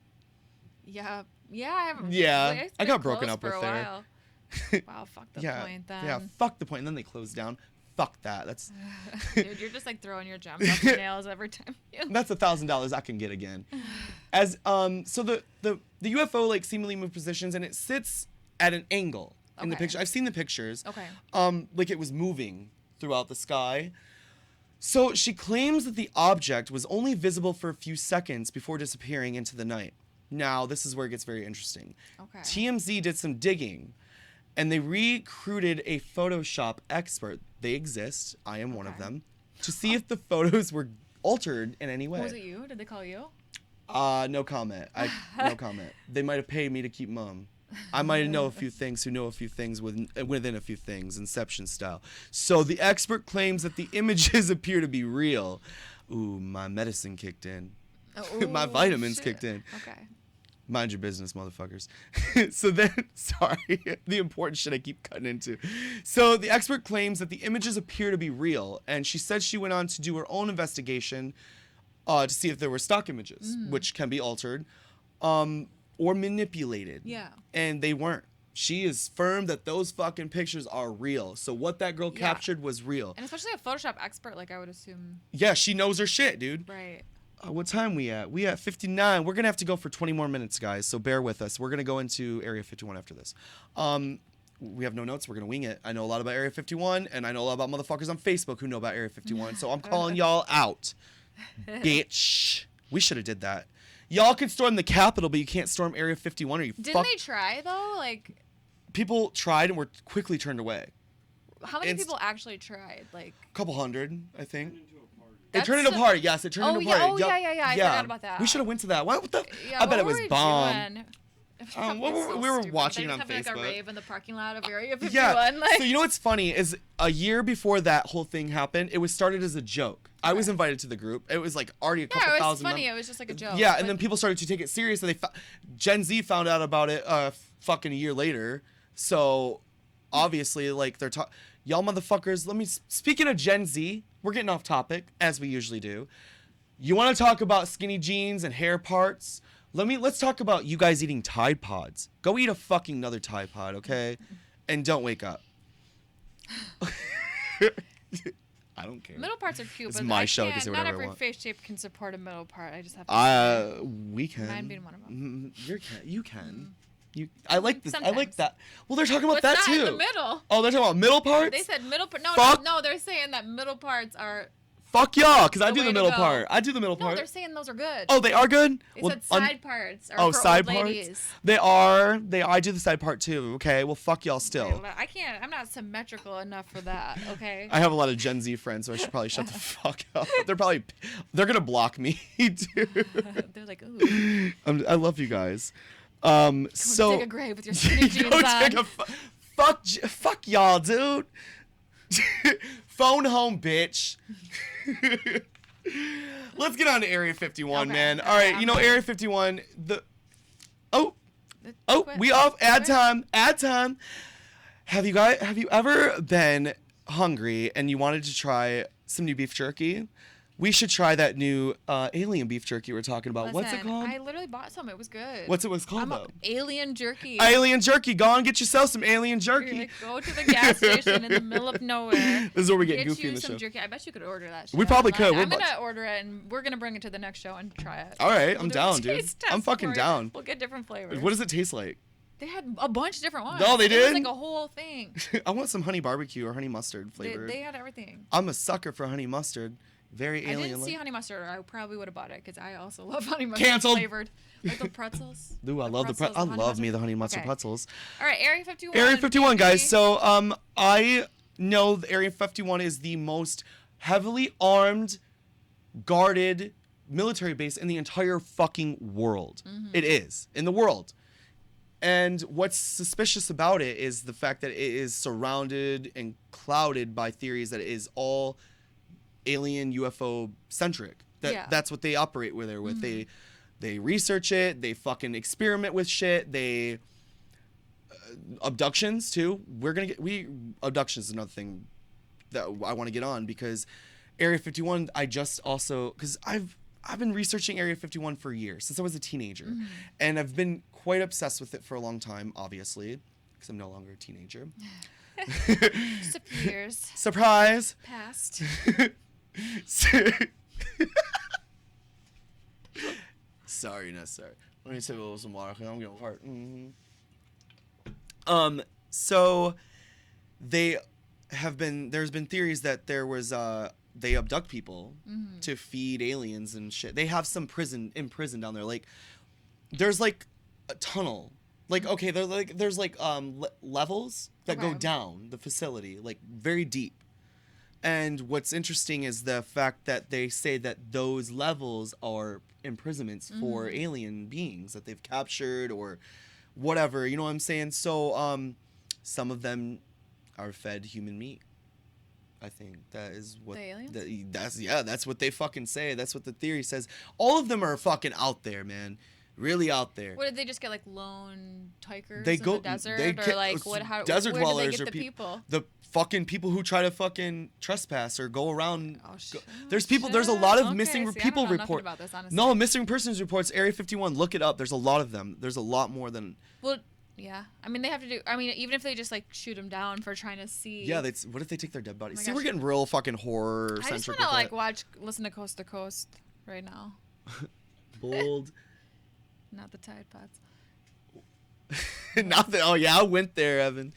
Yeah. Yeah. I haven't. Yeah, it's I been got broken closed up for with a there. while. Wow. Fuck the Yeah. point then. Yeah. Fuck the point. And then they closed down. Fuck that. That's Dude, you're just throwing your gems off your nails every time. that's $1,000 I can get again. As so the UFO seemingly moved positions, and it sits at an angle in the Okay. picture. I've seen the pictures. Okay. Like it was moving throughout the sky. So she claims that the object was only visible for a few seconds before disappearing into the night. Now, this is where it gets very interesting. Okay. TMZ did some digging, and they recruited a Photoshop expert. They exist. I am one of Okay. them. To see if the photos were altered in any way. Was it you? Did they call you? No comment. No comment. They might have paid me to keep mum. I might know a few things who know a few things within a few things, Inception style. So the expert claims that the images appear to be real. Ooh, my medicine kicked in. Oh, My vitamins shit. kicked in. Okay. Mind your business, motherfuckers. So then, sorry, the important shit I keep cutting into. So the expert claims that the images appear to be real, and she said she went on to do her own investigation to see if there were stock images, which can be altered or manipulated. Yeah. And they weren't. She is firm that those fucking pictures are real. So what that girl captured was real. And especially a Photoshop expert, like I would assume. Yeah, she knows her shit, dude. Right. What time we at? We at 59. We're going to have to go for 20 more minutes, guys. So bear with us. We're going to go into Area 51 after this. We have no notes. We're going to wing it. I know a lot about Area 51, and I know a lot about motherfuckers on Facebook who know about Area 51. So I'm calling y'all out. Bitch. We should have did that. Y'all can storm the Capitol, but you can't storm Area 51 or you Didn't they try, though? Like, people tried and were quickly turned away. how many people actually tried? Like, A couple hundred, I think. It That's turned into a party. Yes, it turned into a party. Yeah. I forgot about that. We should have went to that. What the? Yeah, I bet it what was were we bomb. doing? We were watching it on They just have Facebook. like a rave in the parking lot of Area 51. Yeah. Like, So you know what's funny is a year before that whole thing happened, it was started as a joke. I was invited to the group. It was like already a couple yeah, it was thousand. funny. It was just like a joke. Yeah, and then people started to take it serious, and Gen Z found out about it fucking a year later. So obviously, like they're y'all motherfuckers. Speaking of Gen Z, we're getting off topic as we usually do. You want to talk about skinny jeans and hair parts? Let's talk about you guys eating Tide Pods. Go eat a fucking another Tide Pod, okay? And don't wake up. I don't care. Middle parts are cute, It's but my I show, I can't, can say not whatever I every want. face shape can support a middle part. I just have to We can. Mine being one of them. You can. I like this. I like Sometimes. that. Well, they're talking about Well, that it's not too. in the middle. Oh, they're talking about middle parts? They said middle part. Fuck. No, they're saying that middle parts are. Fuck y'all, because I The do way the to middle go. part. I do the middle No, part. they're saying those are good. Oh, they are good? They Well, said side parts are oh, for side old parts? ladies. They are. I do the side part too. Okay, well, fuck y'all still. Okay, well, I can't. I'm not symmetrical enough for that. Okay. I have a lot of Gen Z friends, so I should probably shut the fuck up. They're gonna block me, dude. They're like, ooh. I love you guys. So Dig a grave with your skinny jeans go on. take a fuck y'all, dude. Phone home, bitch. Let's get on to Area 51, Okay, man. okay, All right, I'm Area 51. We off. Ad time. Have you ever been hungry and you wanted to try some new beef jerky? We should try that new alien beef jerky we're talking about. What's it Listen, called? I literally bought some. It was good. What's it called though? Alien jerky. Alien jerky. Go on, get yourself some alien You're jerky. like, go to the gas station in the middle of nowhere. This is where we get Get goofy you in the some show. jerky. I bet you could order that shit We probably online. could. We're I'm about gonna order it and we're gonna bring it to the next show and try it. All right, We'll I'm do a down, dude. taste test I'm fucking for you. down. We'll get different flavors. What does it taste like? They had a bunch of different ones. Oh, they It did? was like a whole thing. I want some honey barbecue or honey mustard flavor. They had everything. I'm a sucker for honey mustard. Very I alien. didn't see honey mustard, or I probably would have bought it because I also love honey mustard Canceled. flavored. Like the pretzels. Ooh, I love pretzels I with honey love me mustard. the honey mustard Okay. pretzels. All right, Area 51. Area 51, guys. baby. So I know the Area 51 is the most heavily armed, guarded military base in the entire fucking world. Mm-hmm. It is in the world. And what's suspicious about it is the fact that it is surrounded and clouded by theories that it is all alien UFO centric. That's what they operate with. They research it. They fucking experiment with shit. They abductions too. Abductions is another thing that I want to get on because Area 51. Because I've been researching Area 51 for years since I was a teenager, and I've been quite obsessed with it for a long time. Obviously, because I'm no longer a teenager. Just a few years Surprise. past. Sorry, not sorry. Let me sip a little some water because I'm getting hurt. So there's been theories that there was they abduct people to feed aliens and shit. They have some prison down there. Like there's like a tunnel. Like okay, there's levels that go Okay. down the facility, like very deep. And what's interesting is the fact that they say that those levels are imprisonments for alien beings that they've captured or whatever, you know what I'm saying? So some of them are fed human meat. I think that is what The aliens? That's what they fucking say. That's what the theory says. All of them are fucking out there, man. Really out there. What did they just get, like lone tigers They in go the desert, they or get- like what? How? desert where did dwellers they are get the people? the fucking people who try to fucking trespass or go around. Oh, There's people. There's a lot of Okay, missing see, I people don't know nothing report. about this, honestly. No, missing persons reports. Area 51. Look it up. There's a lot of them. There's a lot more than. Well, Yeah, I mean they have to do. I mean, even if they just like shoot them down for trying to see. Yeah, what if they take their dead bodies? Oh my See, gosh. we're getting real fucking horror I just centric. want to like listen to Coast to Coast right now. Bold. Not the Tide Pods. Not that. Oh yeah, I went there, Evan.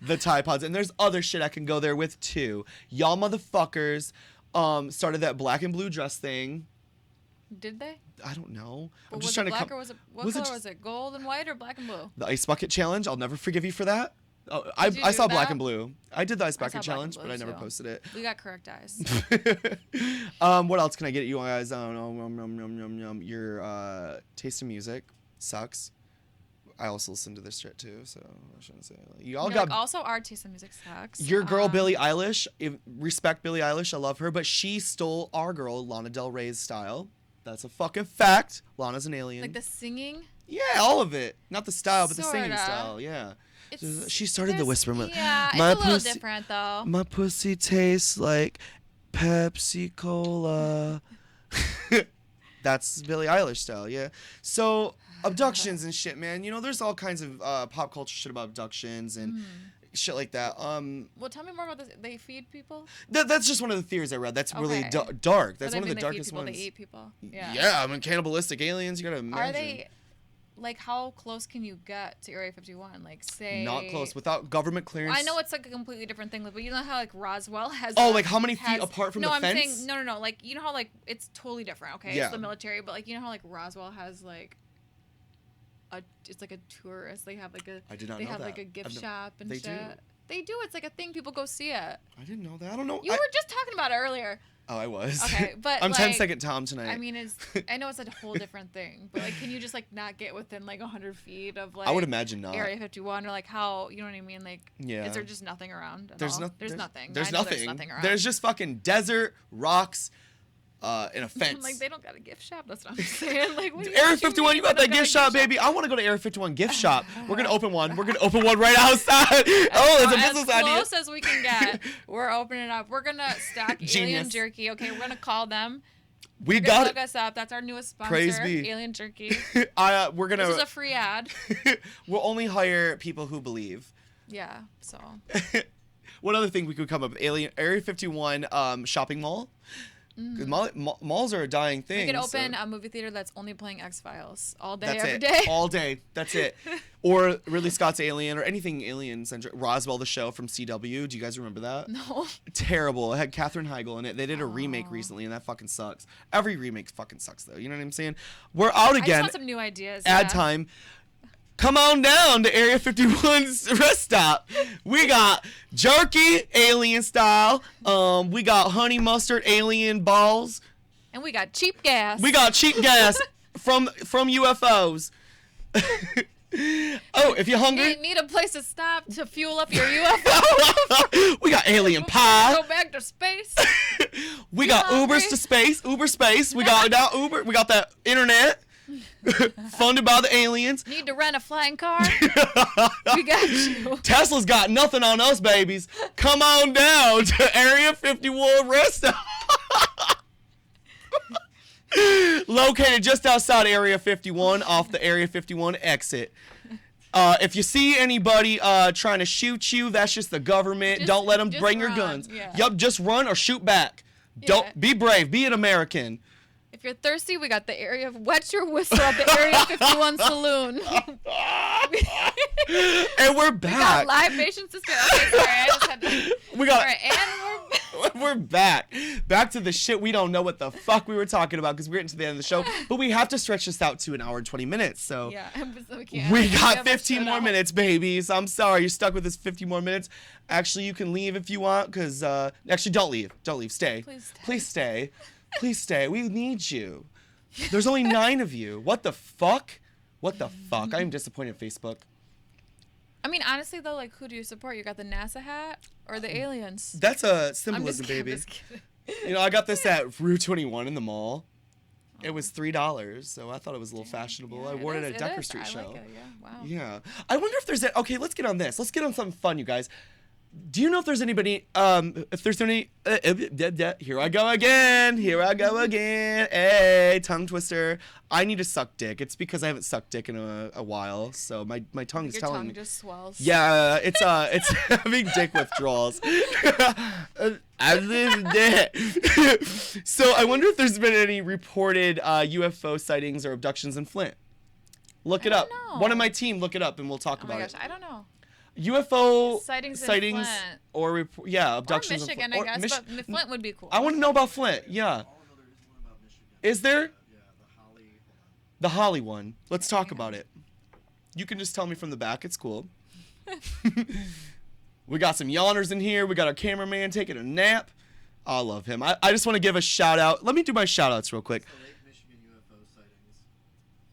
The Tide Pods, and there's other shit I can go there with too. Y'all motherfuckers, started that black and blue dress thing. Did they? I don't know. But I'm was just it trying black to or was it what was it color just- was it? Gold and white or black and blue? The ice bucket challenge. I'll never forgive you for that. Oh, Did you I do saw black that? and blue. I did the ice I saw bucket black and challenge, blue, but I never too. posted it. We got correct eyes. What else can I get you guys? Your taste in music sucks. I also listen to this shit too, so I shouldn't say. You all You're got like, also our taste in music sucks. your girl Billie Eilish. Respect Billie Eilish. I love her, but she stole our girl Lana Del Rey's style. That's a fucking fact. Lana's an alien. Like the singing. Yeah, all of it. Not the style, but the singing Sorta. style. Yeah. It's, She started the there's- whisper. Yeah, My it's a little pussy- different though. My pussy tastes like Pepsi Cola. That's Billie Eilish style, yeah. So abductions and shit, man. You know, there's all kinds of pop culture shit about abductions and shit like that. Well, tell me more about this. They feed people. That's just one of the theories I read. That's really Okay. dark. Or That's they one of the mean they feed darkest people, ones. They eat people. Yeah. Yeah, I mean cannibalistic aliens. You gotta imagine. Are they? Like, how close can you get to Area 51? Like, say. Not close without government clearance? I know it's like a completely different thing, but you know how like Roswell has. Oh, like how many feet apart from no, the I'm fence? saying no. Like you know how like it's totally different. Okay, Yeah. it's the military, but like you know how like Roswell has like. It's like a tourist. They have like a. I did not They know have that. like a gift I've shop and they shit. do? They do. It's like a thing. People go see it. I didn't know that. I don't know. You were just talking about it earlier. Oh, I was. Okay, but I'm like, 10-second Tom tonight. I mean, I know it's a whole different thing, but like, can you just like not get within like 100 feet of like? I would imagine not. Area 51 or like how you know what I mean? Like, Yeah. is there just nothing around? At There's all? no- There's nothing. There's I know nothing. There's nothing around. There's just fucking desert, rocks, and a fence. Like they don't got a gift shop. That's what I'm saying. Like what do Area what 51, you mean got they that don't gift got a shop, baby. I want to go to Area 51 gift shop. We're gonna open one. We're gonna open one right outside. Oh, it's a business as idea. close as we can get. We're opening up. We're gonna stack Alien Genius. Jerky. Okay, we're gonna call them. We They're got gonna it. look us up. That's our newest sponsor. Praise be. Alien Jerky. We're gonna. This is a free ad. We'll only hire people who believe. Yeah. So. What other thing we could come up with? Area 51 shopping mall. 'Cause malls are a dying thing. We could so open a movie theater that's only playing X-Files all day, that's every it. day. All day. That's it. Or Ridley Scott's Alien or anything alien centric. Roswell, the show from CW. Do you guys remember that? No. Terrible. It had Katherine Heigl in it. They did a remake recently, and that fucking sucks. Every remake fucking sucks, though. You know what I'm saying? We're out I just again. want some new ideas. Ad yeah. time. Come on down to Area 51's rest stop. We got jerky, alien style. We got honey mustard, alien balls. And we got cheap gas. We got cheap gas from UFOs. Oh, if you're hungry, need a place to stop to fuel up your UFO. we got alien pie. Go back to space. We got hungry? Ubers to space, Uber space. We got now Uber. We got that internet funded by the aliens. Need to rent a flying car. We got you. Tesla's got nothing on us, babies. Come on down to Area 51 rest stop. Located just outside Area 51 off the Area 51 exit. If you see anybody trying to shoot you, that's just the government. Don't let them just bring your run, guns. yeah. Yup, just run or shoot back. Yeah. Don't be brave. Be an American. If you're thirsty, we got the area. Wet your whistle at the Area 51 saloon. And we're We got back. libations to spare. Okay, sorry, I just had to. We got. All right, and We're back. Back to the shit we don't know what the fuck we were talking about because we're getting to the end of the show. But we have to stretch this out to an hour and 20 minutes. So yeah, so we can't. we have got a 15 shit more out. minutes, babies. I'm sorry. You're stuck with this 50 more minutes. Actually, you can leave if you want because... actually, don't leave. Don't leave. Stay. Please stay. Please stay. Please stay. We need you. There's only 9 of you. What the fuck? What the fuck? I'm disappointed in Facebook. I mean, honestly though, like, who do you support? You got the NASA hat or the aliens? That's a I'm symbolism, just kidding, baby. I'm just kidding. You know, I got this at Rue 21 in the mall. It was $3, so I thought it was a little fashionable. Yeah, I wore it at a is, Decker is. Street I show. like it, yeah. Wow. Yeah. I wonder if there's a... Okay, let's get on this. Let's get on something fun, you guys. Do you know if there's anybody, if there's any, here I go again, hey, tongue twister. I need to suck dick. It's because I haven't sucked dick in a while, so my tongue's Your telling tongue me. just swells. Yeah, it's having dick withdrawals. I live dick. So I wonder if there's been any reported UFO sightings or abductions in Flint. Look it I up. don't know. One of my team, look it up, and we'll talk Oh my about gosh, I don't know. it. UFO Sightings in Flint. or abductions Or Michigan, in Flint. I guess, but Flint would be cool. I want to know about Flint. Yeah. All I know there is one about Michigan. Is there? Yeah, the Holly. The Holly one. Let's talk about it. You can just tell me from the back. It's cool. We got some yawners in here. We got our cameraman taking a nap. I love him. I just want to give a shout out. Let me do my shout outs real quick. The Lake Michigan UFO sightings.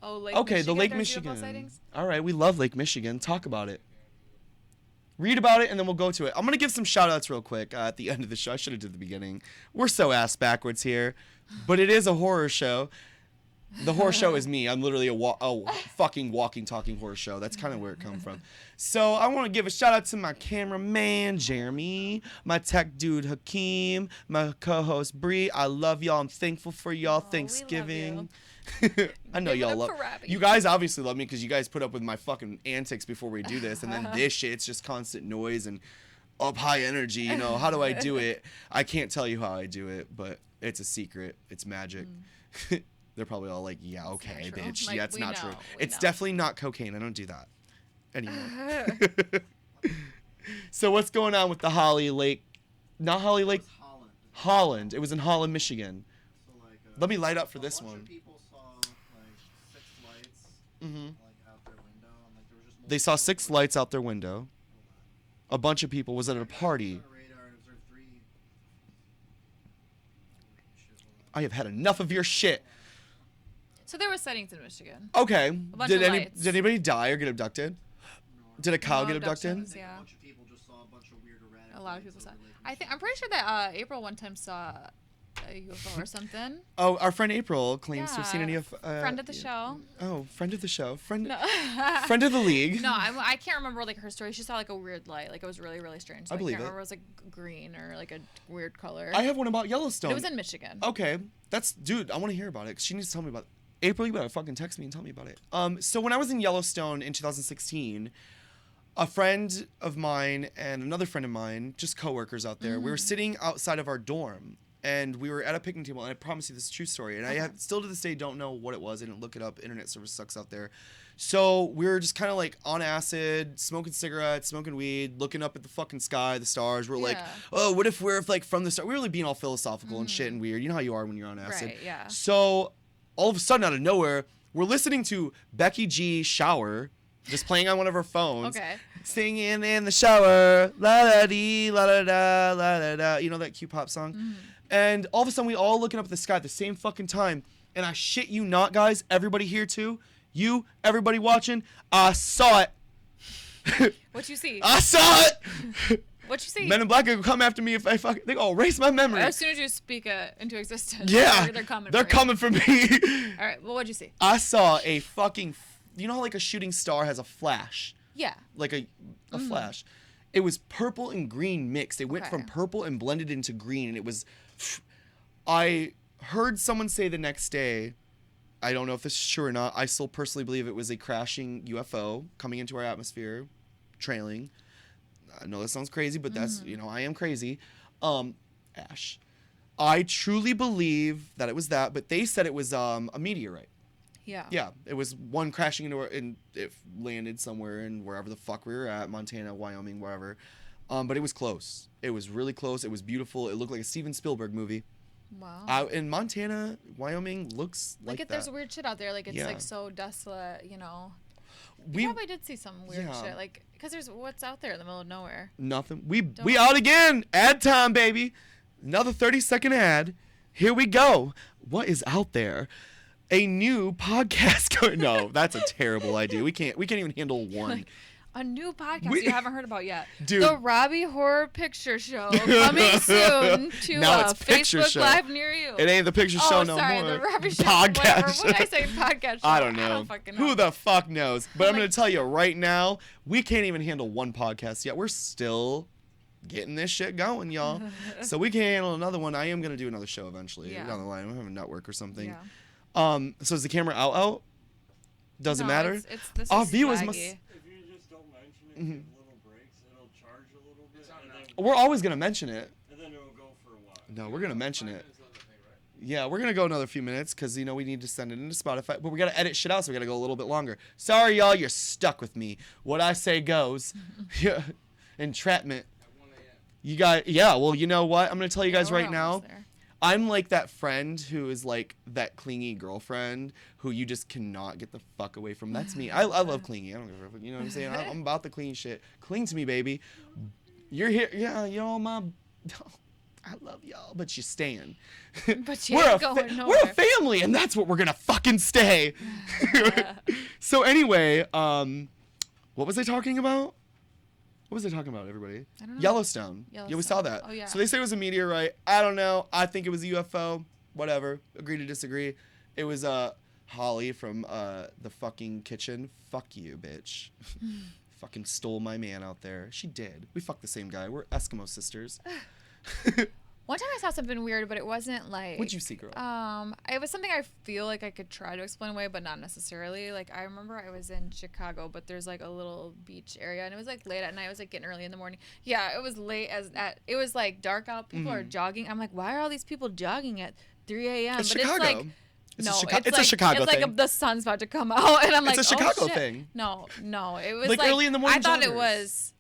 Oh, Lake Okay, Michigan. the Lake there's UFO Michigan. sightings? All right, we love Lake Michigan. Talk about it. Read about it, and then we'll go to it. I'm going to give some shout-outs real quick at the end of the show. I should have did the beginning. We're so ass backwards here. But it is a horror show. The horror show is me. I'm literally a fucking walking, talking horror show. That's kind of where it comes from. So I want to give a shout-out to my cameraman, Jeremy, my tech dude, Hakeem, my co-host, Bri. I love y'all. I'm thankful for y'all. Oh, Thanksgiving. I know Give it y'all up love for Robbie. you guys obviously love me because you guys put up with my fucking antics before we do this, and then this shit, it's just constant noise and up high energy. You know, how do I do it? I can't tell you how I do it, but it's a secret. It's magic. They're probably all like, yeah, okay, true. bitch. Like, Yeah, it's we not know, true. we It's know. definitely not cocaine. I don't do that anymore. So what's going on with the Holly Lake? Not Holly Lake, It was Holland. Holland. It was in Holland, Michigan. So like. Let me light up for a this bunch one. Of people saw like 6 lights. Mhm. Like out their window. And, like, there was just They saw multiple 6 lights out their window. A bunch of people was at a On party. the radar and observed 3. Shit, hold on. I have had enough of your shit. So there were sightings in Michigan. Okay. bunch Did of lights. did anybody die or get abducted? Did a cow No get abducted? abductions. I think Yeah. a bunch of people just saw a bunch of weird erratic A lot of lights people saw. over Lake I'm Michigan. pretty sure that April one time saw a UFO or something. Oh, our friend April claims to have seen Yeah, any of. Friend of the show. Oh, friend of the show. Friend. No. Friend of the league. No, I can't remember like her story. She saw like a weird light, like it was really really strange. So I believe can't it. remember. It was like green or like a weird color. I have one about Yellowstone. It was in Michigan. Okay, dude. I want to hear about it. 'Cause she needs to tell me about it. April, you better fucking text me and tell me about it. So when I was in Yellowstone in 2016, a friend of mine and another friend of mine, just coworkers out there, we were sitting outside of our dorm, and we were at a picnic table. And I promise you, this is a true story. And I have, still to this day don't know what it was. I didn't look it up. Internet service sucks out there. So we were just kind of like on acid, smoking cigarettes, smoking weed, looking up at the fucking sky, the stars. We're like, Yeah. oh, what if we're like from the stars? We were really being all philosophical and shit and weird. You know how you are when you're on acid. Right, yeah. So all of a sudden, out of nowhere, we're listening to Becky G Shower, just playing on one of her phones. Okay. Singing in the shower, la da dee, la da da, la da da. You know that cute pop song? And all of a sudden, we all looking up at the sky at the same fucking time. And I shit you not, guys, everybody here too, you, everybody watching, I saw it. What you see? I saw it. What you see? Men in Black will come after me if I fucking, they gonna erase my memory. As soon as you speak into existence. Yeah, They're coming. They're for coming for me. You. All right. Well, what'd you see? I saw a fucking, you know how like a shooting star has a flash? Yeah. Like a flash. It was purple and green mixed. It went Okay. from purple and blended into green. And it was, I heard someone say the next day, I don't know if this is true or not. I still personally believe it was a crashing UFO coming into our atmosphere, trailing. I know that sounds crazy, but that's, you know, I am crazy. Ash. I truly believe that it was that, but they said it was a meteorite. Yeah. Yeah, it was one crashing into and it landed somewhere in wherever the fuck we were at, Montana, Wyoming, wherever. But it was close. It was really close. It was beautiful. It looked like a Steven Spielberg movie. Wow. In Montana, Wyoming looks like that. There's weird shit out there. Like it's Yeah. like so desolate. You know. We You probably did see some weird Yeah. shit. Like because there's what's out there in the middle of nowhere. nothing. We out again. Ad time, baby. Another 30-second ad. Here we go. What is out there? A new podcast going. No, that's a terrible idea. We can't even handle one. A new podcast We- you haven't heard about yet. Dude. The Robbie Horror Picture Show coming soon to Now a it's Picture Facebook Show. Live near you. It ain't the picture show no sorry, more. the Robbie Show. Podcast. Whatever. What did I say? Podcast show. I don't know. I don't fucking know. Who the fuck knows? But I'm Like- going to tell you right now, we can't even handle one podcast yet. We're still getting this shit going, y'all. So we can handle another one. I am gonna do another show eventually down the line. We'll have a network or something. Yeah. So is the camera out? Doesn't matter. It's this Our is viewers laggy. must. If you just don't mention it, give little breaks, it'll charge a little bit, We're always gonna mention it. and then it'll go for a while. No, we're gonna mention it. Minutes left, I think, right? Yeah, we're gonna go another few minutes because we need to send it into Spotify, but we gotta edit shit out, so we gotta go a little bit longer. Sorry, y'all, you're stuck with me. What I say goes. Yeah, entrapment. At 1 a.m. You got Well, you know what? I'm gonna tell you guys We're right now. almost there. I'm like that friend who is like that clingy girlfriend who you just cannot get the fuck away from. That's me. I love clingy. I don't give a fuck. You know what I'm saying? I'm about the clean shit. Cling to me, baby. You're here. Yeah, y'all, my. I love y'all, but you staying. But you ain't going we're nowhere. a family, and that's what we're gonna fucking stay. So anyway, what was I talking about? What was I talking about, everybody? I don't know. Yellowstone. Yeah, we saw Yellowstone. that. Oh, yeah. So they say it was a meteorite. I don't know. I think it was a UFO. Whatever. Agree to disagree. It was Holly from the fucking kitchen. Fuck you, bitch. Fucking stole my man out there. She did. We fucked the same guy. We're Eskimo sisters. One time I saw something weird, but it wasn't like. What'd you see, girl? It was something I feel like I could try to explain away, but not necessarily. Like I remember I was in Chicago, but there's like a little beach area, and it was like late at night. It was like getting early in the morning. Yeah, it was late it was like dark out. People are jogging. I'm like, why are all these people jogging at 3 a.m.? It's but Chicago. it's like. It's No, a it's like, Chicago it's thing. like the sun's about to come out, and I'm like, It's a Chicago oh, shit. thing. No, it was Like early in the morning I thought it joggers. was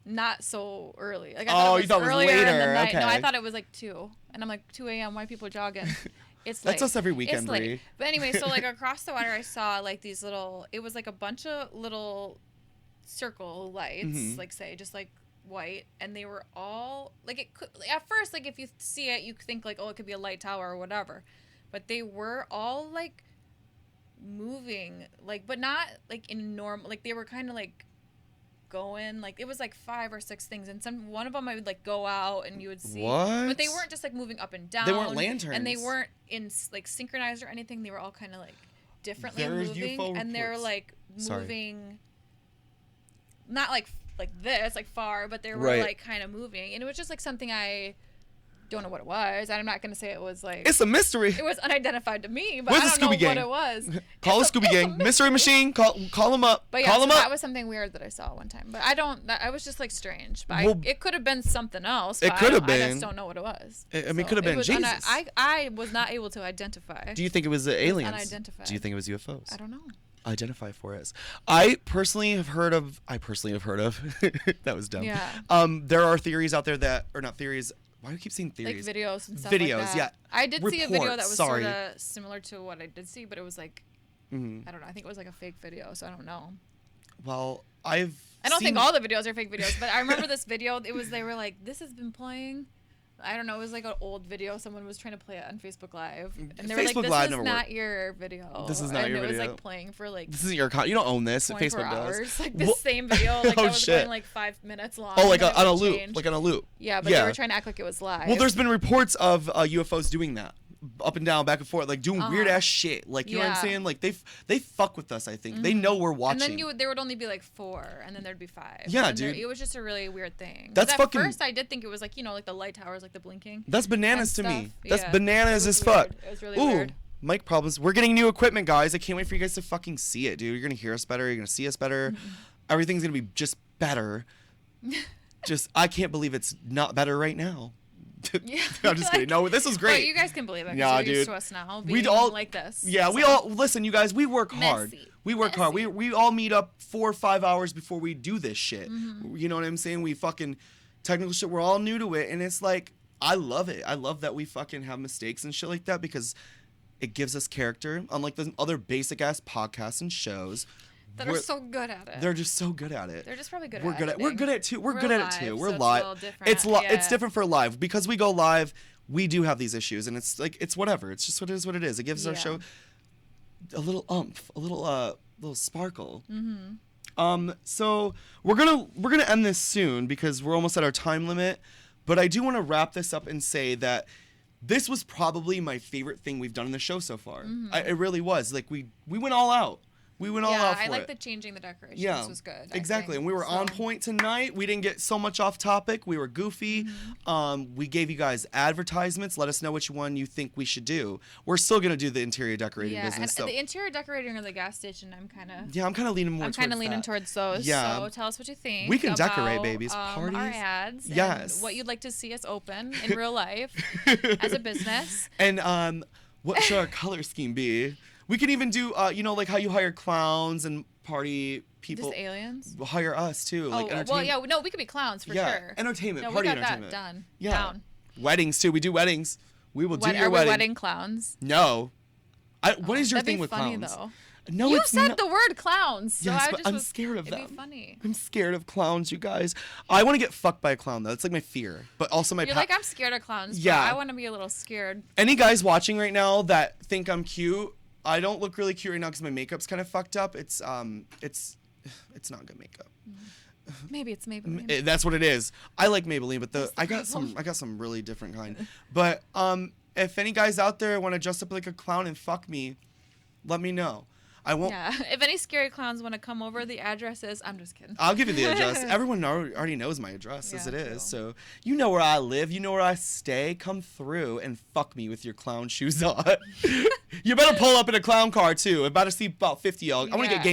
not so early. Like I Oh, thought it was you thought it was earlier in the later, night. No, okay. I thought it was like 2, and I'm like 2 a.m. Why are people jogging? It's That's late. us every weekend, It's late. Bri. But anyway, so like across the water, I saw like these little. It was like a bunch of little circle lights, Mhm. like say just like white, and they were all like it could at first like if you see it, you think like oh it could be a light tower or whatever, but they were all like moving like but not like in normal like they were kind of like going like it was like 5 or 6 things and one of them I would like go out and you would see What? but they weren't just like moving up and down. They weren't lanterns. and they weren't in like synchronized or anything. They were all kind of like differently There's moving UFO and they're reports. like Sorry. moving not like this like far but they were Right. like kind of moving and it was just like something I don't know what it was. I'm not gonna say it was like It's a mystery. it was unidentified to me, but Where's I the don't know Scooby what Gang? it was. Call the It's a- Scooby it's a Gang. Mystery machine. Call them up. But yeah, Call so them up. that was something weird that I saw one time. But I was just like strange. But Well, it could have been something else. it But could have I been. just don't know what it was. I mean, it could have been was Jesus. I was not able to identify. Do you think it was the aliens? unidentified. Do you think it was UFOs? I don't know. Identify for us. I personally have heard of. That was dumb. Yeah. There are theories out there that, or not theories. Why do I keep saying Like theories? videos and stuff Videos, like that. yeah. I did see a video that Reports, was sorry. sort of similar to what I did see, but it was like Mhm. I don't know. I think it was like a fake video, so I don't know. Well, I don't think all the videos are fake videos, but I remember this video. They were like, this has been playing. I don't know. It was like an old video. Someone was trying to play it on Facebook Live, and they were like, Facebook "This Live is never not worked. your video." This is not and your it was video. like playing for like This isn't your account. You don't own this. 24 Facebook hours. does. Like this Wha- same video, like Oh, that was shit. going like 5 minutes long. Oh, like and then on it a would loop, change. like on a loop. Yeah, but they were trying to act like it was live. Well, there's been reports of UFOs doing that, up and down, back and forth, like doing weird ass shit. Like you know what I'm Yeah. saying? Like they fuck with us. I think they know we're watching. And then there would only be like 4, and then there'd be 5. Yeah, And dude. It was just a really weird thing. That's 'Cause fucking- At first, I did think it was like like the light towers, like the blinking. That's bananas and to me. stuff. That's Yeah, bananas it was as fuck. weird. It was really Ooh, weird. mic problems. We're getting new equipment, guys. I can't wait for you guys to fucking see it, dude. You're gonna hear us better. You're gonna see us better. Everything's gonna be just better. I can't believe it's not better right now. Yeah. I'm just kidding. No, this was Well, great. you guys can believe it. 'Cause Yeah, you're used dude. to us now We'd being all- like this. Yeah, we so. all listen, you guys. We work hard. Messy. We work hard. Messy. We all meet up 4 or 5 hours before we do this shit. Mm-hmm. You know what I'm saying? We fucking technical shit. We're all new to it, and it's like I love it. I love that we fucking have mistakes and shit like that because it gives us character. Unlike the other basic ass podcasts and shows, That are so good at it. they're just so good at it. They're just probably good We're at good at. We're good at too. We're good at it too. live, We're so it's a live. little different, It's yeah. different for live because we go live. We do have these issues, and it's like it's whatever. It's just what it is. What it is. It gives our Yeah. show a little umph, a little sparkle. Mm-hmm. So we're gonna end this soon because we're almost at our time limit. But I do want to wrap this up and say that this was probably my favorite thing we've done in the show so far. It really was. Like we went all out. We went all out for I like it. the changing the decorations. Yeah, Was good. exactly. And we were so. on point tonight. We didn't get so much off topic. We were goofy. We gave you guys advertisements. Let us know which one you think we should do. We're still gonna do the interior decorating Yeah, business. and So the interior decorating of the gas station, I'm kind of leaning more. I'm kind of leaning that. towards those. Yeah. So tell us what you think. We can about, decorate, babies. Parties. Our ads. Yes. And what you'd like to see us open in real life as a business. And what should our color scheme be? We can even do, like how you hire clowns and party people. Just aliens. Hire us too, like entertainment. well, yeah, no, we could be clowns for sure. Entertainment, No, party we got entertainment. that done. Yeah. Down. Weddings too. We do weddings. We will do your Are we wedding. wedding clowns? No. What is your That'd thing be with funny, clowns? Though. No, you it's said not. the word clowns, so Yes, I but just I'm was, scared of it'd them. be funny. I'm scared of clowns, you guys. I want to get fucked by a clown though. It's like my fear, but also my. You're like, I'm scared of clowns. Yeah. But I want to be a little scared. Any guys watching right now that think I'm cute, I don't look really cute right now because my makeup's kind of fucked up. It's not good makeup. Maybe it's Maybelline. That's what it is. I like Maybelline, but I got some really different kind. But if any guys out there want to dress up like a clown and fuck me, let me know. I won't. Yeah. If any scary clowns want to come over, the address is. I'm just kidding. I'll give you the address. Everyone already knows my address as it Yeah, is. true. So you know where I live. You know where I stay. Come through and fuck me with your clown shoes on. You better pull up in a clown car too. About to see about 50 y'all. I want to get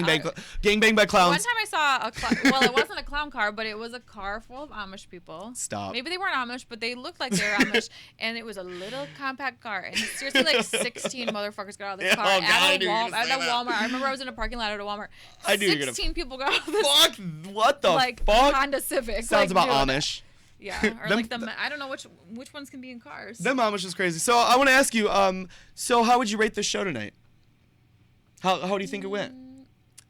gangbanged by clowns. One time I saw a clown. Well, it wasn't a clown car, but it was a car full of Amish people. Stop. Maybe they weren't Amish, but they looked like they were Amish, and it was a little compact car. And seriously, like 16 motherfuckers got out of this car Oh, God, I at knew you were gonna at say a that. Walmart. I remember I was in a parking lot at a Walmart. I knew you were gonna- 16 people got out of this Fuck. What the like fuck? Honda Civic. Sounds like, about dude, Amish. Yeah, or Them- like I don't know which ones can be in cars. Them Amish is crazy. So I want to ask you. So how would you rate this show tonight? How do you think it went?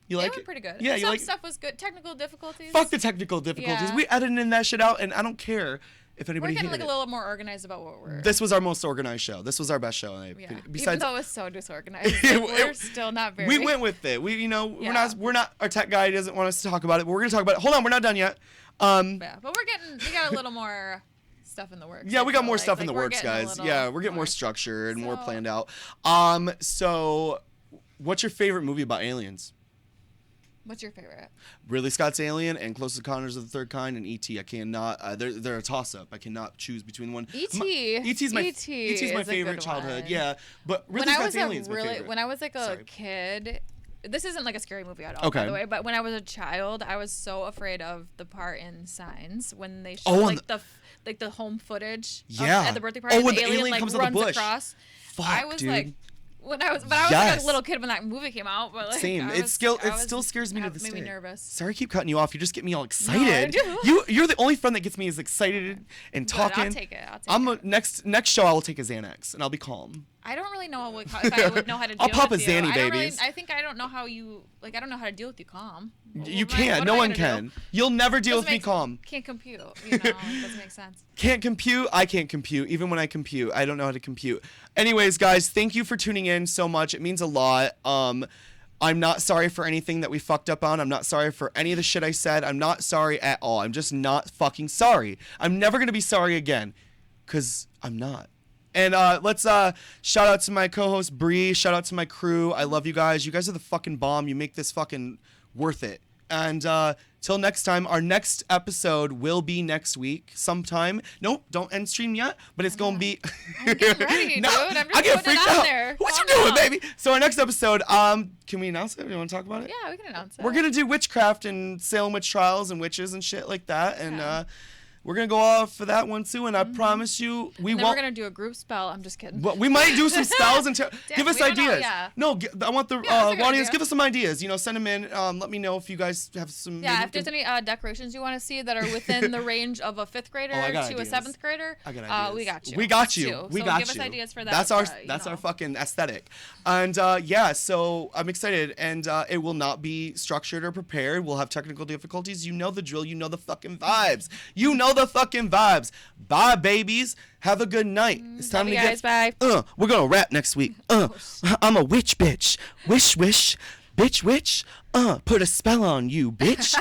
You like They were it? pretty good. Yeah, you Some like. stuff was good. Technical difficulties. Fuck the technical difficulties. Yeah. We edited that shit out, and I don't care if We're anybody getting hated like a little more organized about what we're. This was our most organized show. This was our best show. Yeah. Besides, Even though it was so disorganized, like, we're still not very. we went with it. Yeah. We're not. Our tech guy doesn't want us to talk about it, but we're gonna talk about it. Hold on, we're not done yet. Yeah, but we got a little more stuff in the works. Yeah, I we got feel more like. stuff in the Like, we're works, getting a guys. little Yeah, we're getting more structured and more So- planned out. So, what's your favorite movie about aliens? What's your favorite? Ridley Scott's Alien and Close Encounters of the Third Kind and E.T. I cannot. They're a toss-up. I cannot choose between one. E.T. E.T.'s my E.T. E.T.'s my is a favorite good childhood. one. Yeah, but Ridley Scott's Alien is my favorite. When I was like a Sorry. kid, this isn't like a scary movie at all, Okay. by the way. But when I was a child, I was so afraid of the part in Signs when they showed Oh, on like the home footage. Yeah. At the birthday party, Oh, and when the the alien alien like comes out of the runs bush. across. Fuck, I was dude. like. But I was like Yes. a little kid when that movie came out. But like, Same. It still scares me to this made day. me nervous. Sorry, I keep cutting you off. You just get me all excited. do. You're the only friend that gets me as excited and But talking. I'll take it. Next show I will take a Xanax and I'll be calm. I don't really know if I would know how to deal I'll pop with a you. Zanny, I don't babies. I think I don't know how you I don't know how to deal with you calm. You What am I- can't. what No am I one gonna can. do? You'll never deal with Doesn't me make- calm. Can't compute. It doesn't make sense. Can't compute. I can't compute. Even when I compute, I don't know how to compute. Anyways, guys, thank you for tuning in so much. It means a lot. I'm not sorry for anything that we fucked up on. I'm not sorry for any of the shit I said. I'm not sorry at all. I'm just not fucking sorry. I'm never gonna be sorry again, cause I'm not. And let's shout out to my co-host Bri. Shout out to my crew. I love you guys. You guys are the fucking bomb. You make this fucking worth it. And till next time, our next episode will be next week sometime. Nope, don't end stream yet, but it's gonna be. I'm getting ready, dude. I'm just I get putting it freaked out out. there. What Calm you doing, down. baby? So our next episode, can we announce it? Do you want to talk about it? Yeah, we can announce it. We're gonna do witchcraft and Salem witch trials and witches and shit like that, and Yeah. we're gonna go off for that one too. And I promise you, we And then won't. we're gonna do a group spell. I'm just kidding. Well, we might do some spells and give us we don't know, ideas. yeah. No, I want the that's a good audience. idea. Give us some ideas. Send them in. Let me know if you guys have some. Yeah, maybe if there's any decorations you want to see that are within the range of a 5th grader I got to ideas. a 7th grader, I got ideas. we got you. We got you. Too. We So got give you. us ideas for that. That's our you that's our know. fucking aesthetic. And yeah, so I'm excited, and it will not be structured or prepared. We'll have technical difficulties. You know the drill. You know the fucking vibes. You know the fucking vibes. Bye, babies. Have a good night. It's time Love to you guys. get. Bye. We're gonna rap next week. I'm a witch bitch. Wish wish. Bitch witch. Put a spell on you, bitch.